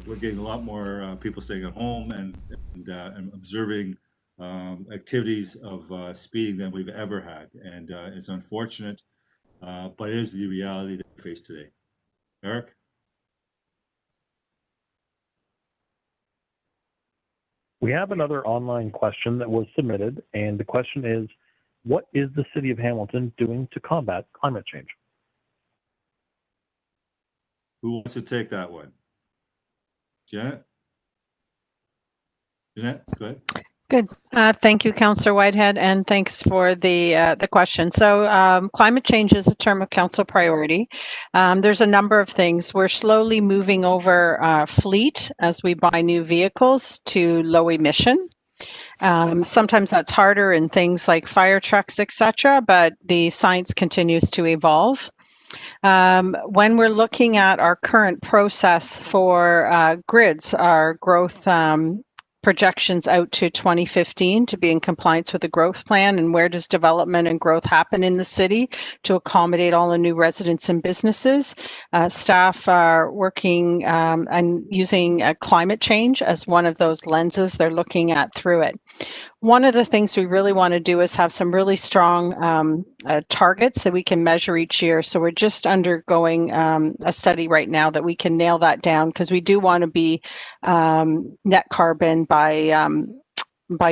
we're getting a lot more people staying at home and observing activities of speeding than we've ever had, and it's unfortunate, but it is the reality that we face today. Eric? We have another online question that was submitted, and the question is, What is the City of Hamilton doing to combat climate change? Who wants to take that one? Janet? Jeanette, go ahead. Good. Thank you, Councillor Whitehead, and thanks for the question. So climate change is a term of council priority. There's a number of things. We're slowly moving over fleet as we buy new vehicles to low emission. Sometimes that's harder in things like fire trucks, etc., but the science continues to evolve. When we're looking at our current process for grids, our growth projections out to 2015 to be in compliance with the growth plan, and where does development and growth happen in the city to accommodate all the new residents and businesses. Staff are working and using climate change as one of those lenses they're looking at through it. One of the things we really want to do is have some really strong targets that we can measure each year. So we're just undergoing a study right now that we can nail that down, because we do want to be net carbon by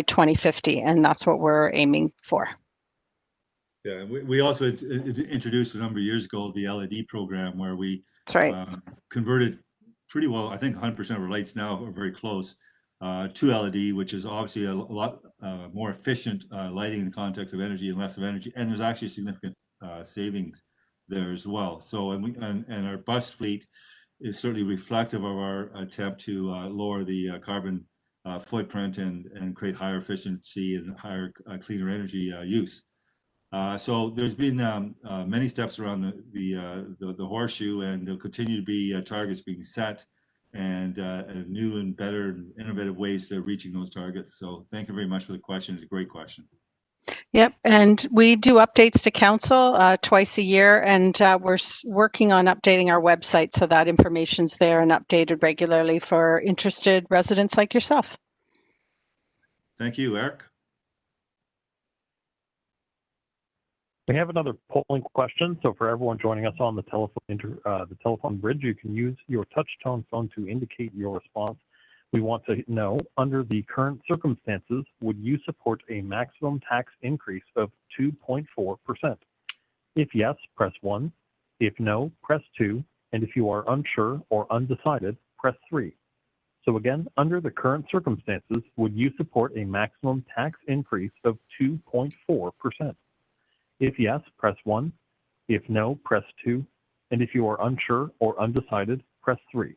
2050, and that's what we're aiming for. Yeah, we also introduced a number of years ago the LED program, where we converted pretty well. I think 100% of our lights now are very close to LED, which is obviously a lot more efficient lighting in the context of energy and less of energy. And there's actually significant savings there as well. So, and our bus fleet is certainly reflective of our attempt to lower the carbon footprint and create higher efficiency and higher cleaner energy use. So there's been many steps around the horseshoe, and there'll continue to be targets being set, and new and better and innovative ways to reaching those targets. So thank you very much for the question. It's a great question. Yep, and we do updates to council twice a year, and we're working on updating our website so that information's there and updated regularly for interested residents like yourself. Thank you, Eric. We have another polling question. So for everyone joining us on the telephone bridge, you can use your touch tone phone to indicate your response. We want to know, under the current circumstances, would you support a maximum tax increase of 2.4%? If yes, press 1. If no, press 2. And if you are unsure or undecided, press 3. So again, under the current circumstances, would you support a maximum tax increase of 2.4%? If yes, press 1. If no, press 2. And if you are unsure or undecided, press 3.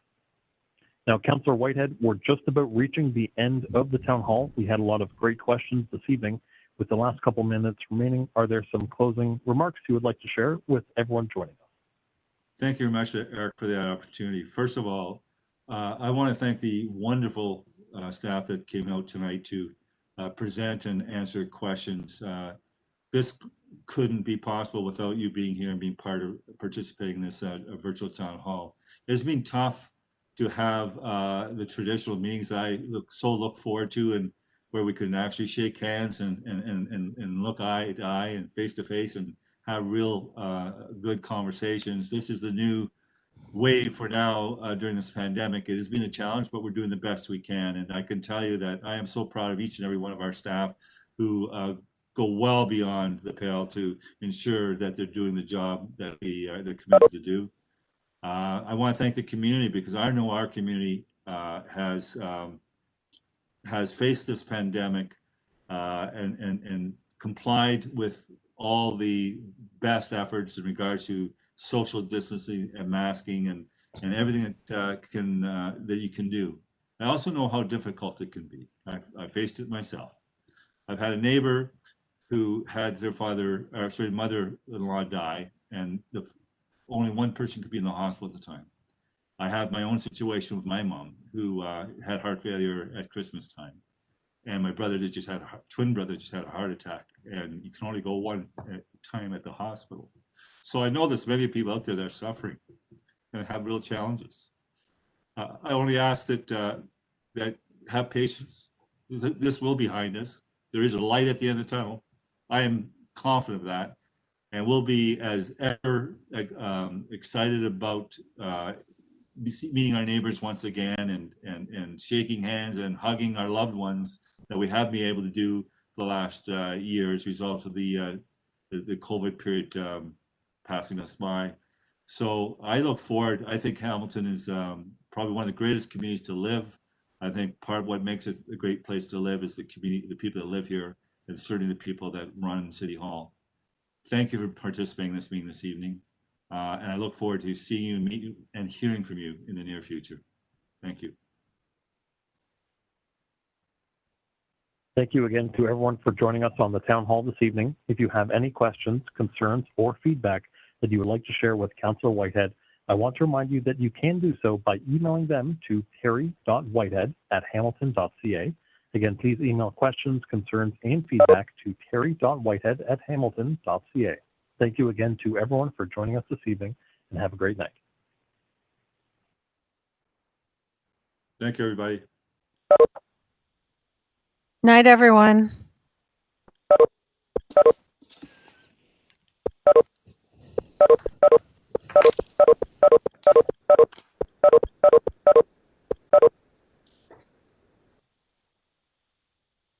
Now, Councillor Whitehead, we're just about reaching the end of the town hall. We had a lot of great questions this evening. With the last couple minutes remaining, are there some closing remarks you would like to share with everyone joining us? Thank you very much, Eric, for that opportunity. First of all, I want to thank the wonderful staff that came out tonight to present and answer questions. This couldn't be possible without you being here and being participating in this virtual town hall. It's been tough to have the traditional meetings that I look forward to, and where we can actually shake hands and look eye to eye and face to face and have real good conversations. This is the new way for now during this pandemic. It has been a challenge, but we're doing the best we can. And I can tell you that I am so proud of each and every one of our staff who go well beyond the pale to ensure that they're doing the job that they're committed to do. I want to thank the community, because I know our community has faced this pandemic and complied with all the best efforts in regards to social distancing and masking and everything that you can do. I also know how difficult it can be. I faced it myself. I've had a neighbor who had their mother-in-law die, and only one person could be in the hospital at the time. I had my own situation with my mom, who had heart failure at Christmas time, and my brother twin brother just had a heart attack, and you can only go one time at the hospital. So I know there's many people out there that are suffering and have real challenges. I only ask that have patience. This will be behind us. There is a light at the end of the tunnel. I am confident of that, and we'll be as ever excited about meeting our neighbors once again and shaking hands and hugging our loved ones that we have been able to do the last year as a result of the COVID period passing us by. So I look forward. I think Hamilton is probably one of the greatest communities to live. I think part of what makes it a great place to live is the community, the people that live here, and certainly the people that run City Hall. Thank you for participating in this meeting this evening. And I look forward to seeing you, meeting you, and hearing from you in the near future. Thank you. Thank you again to everyone for joining us on the town hall this evening. If you have any questions, concerns, or feedback that you would like to share with Councillor Whitehead, I want to remind you that you can do so by emailing them to terry.whitehead@hamilton.ca. Again, please email questions, concerns, and feedback to terry.whitehead@hamilton.ca. Thank you again to everyone for joining us this evening, and have a great night. Thank you, everybody. Night, everyone.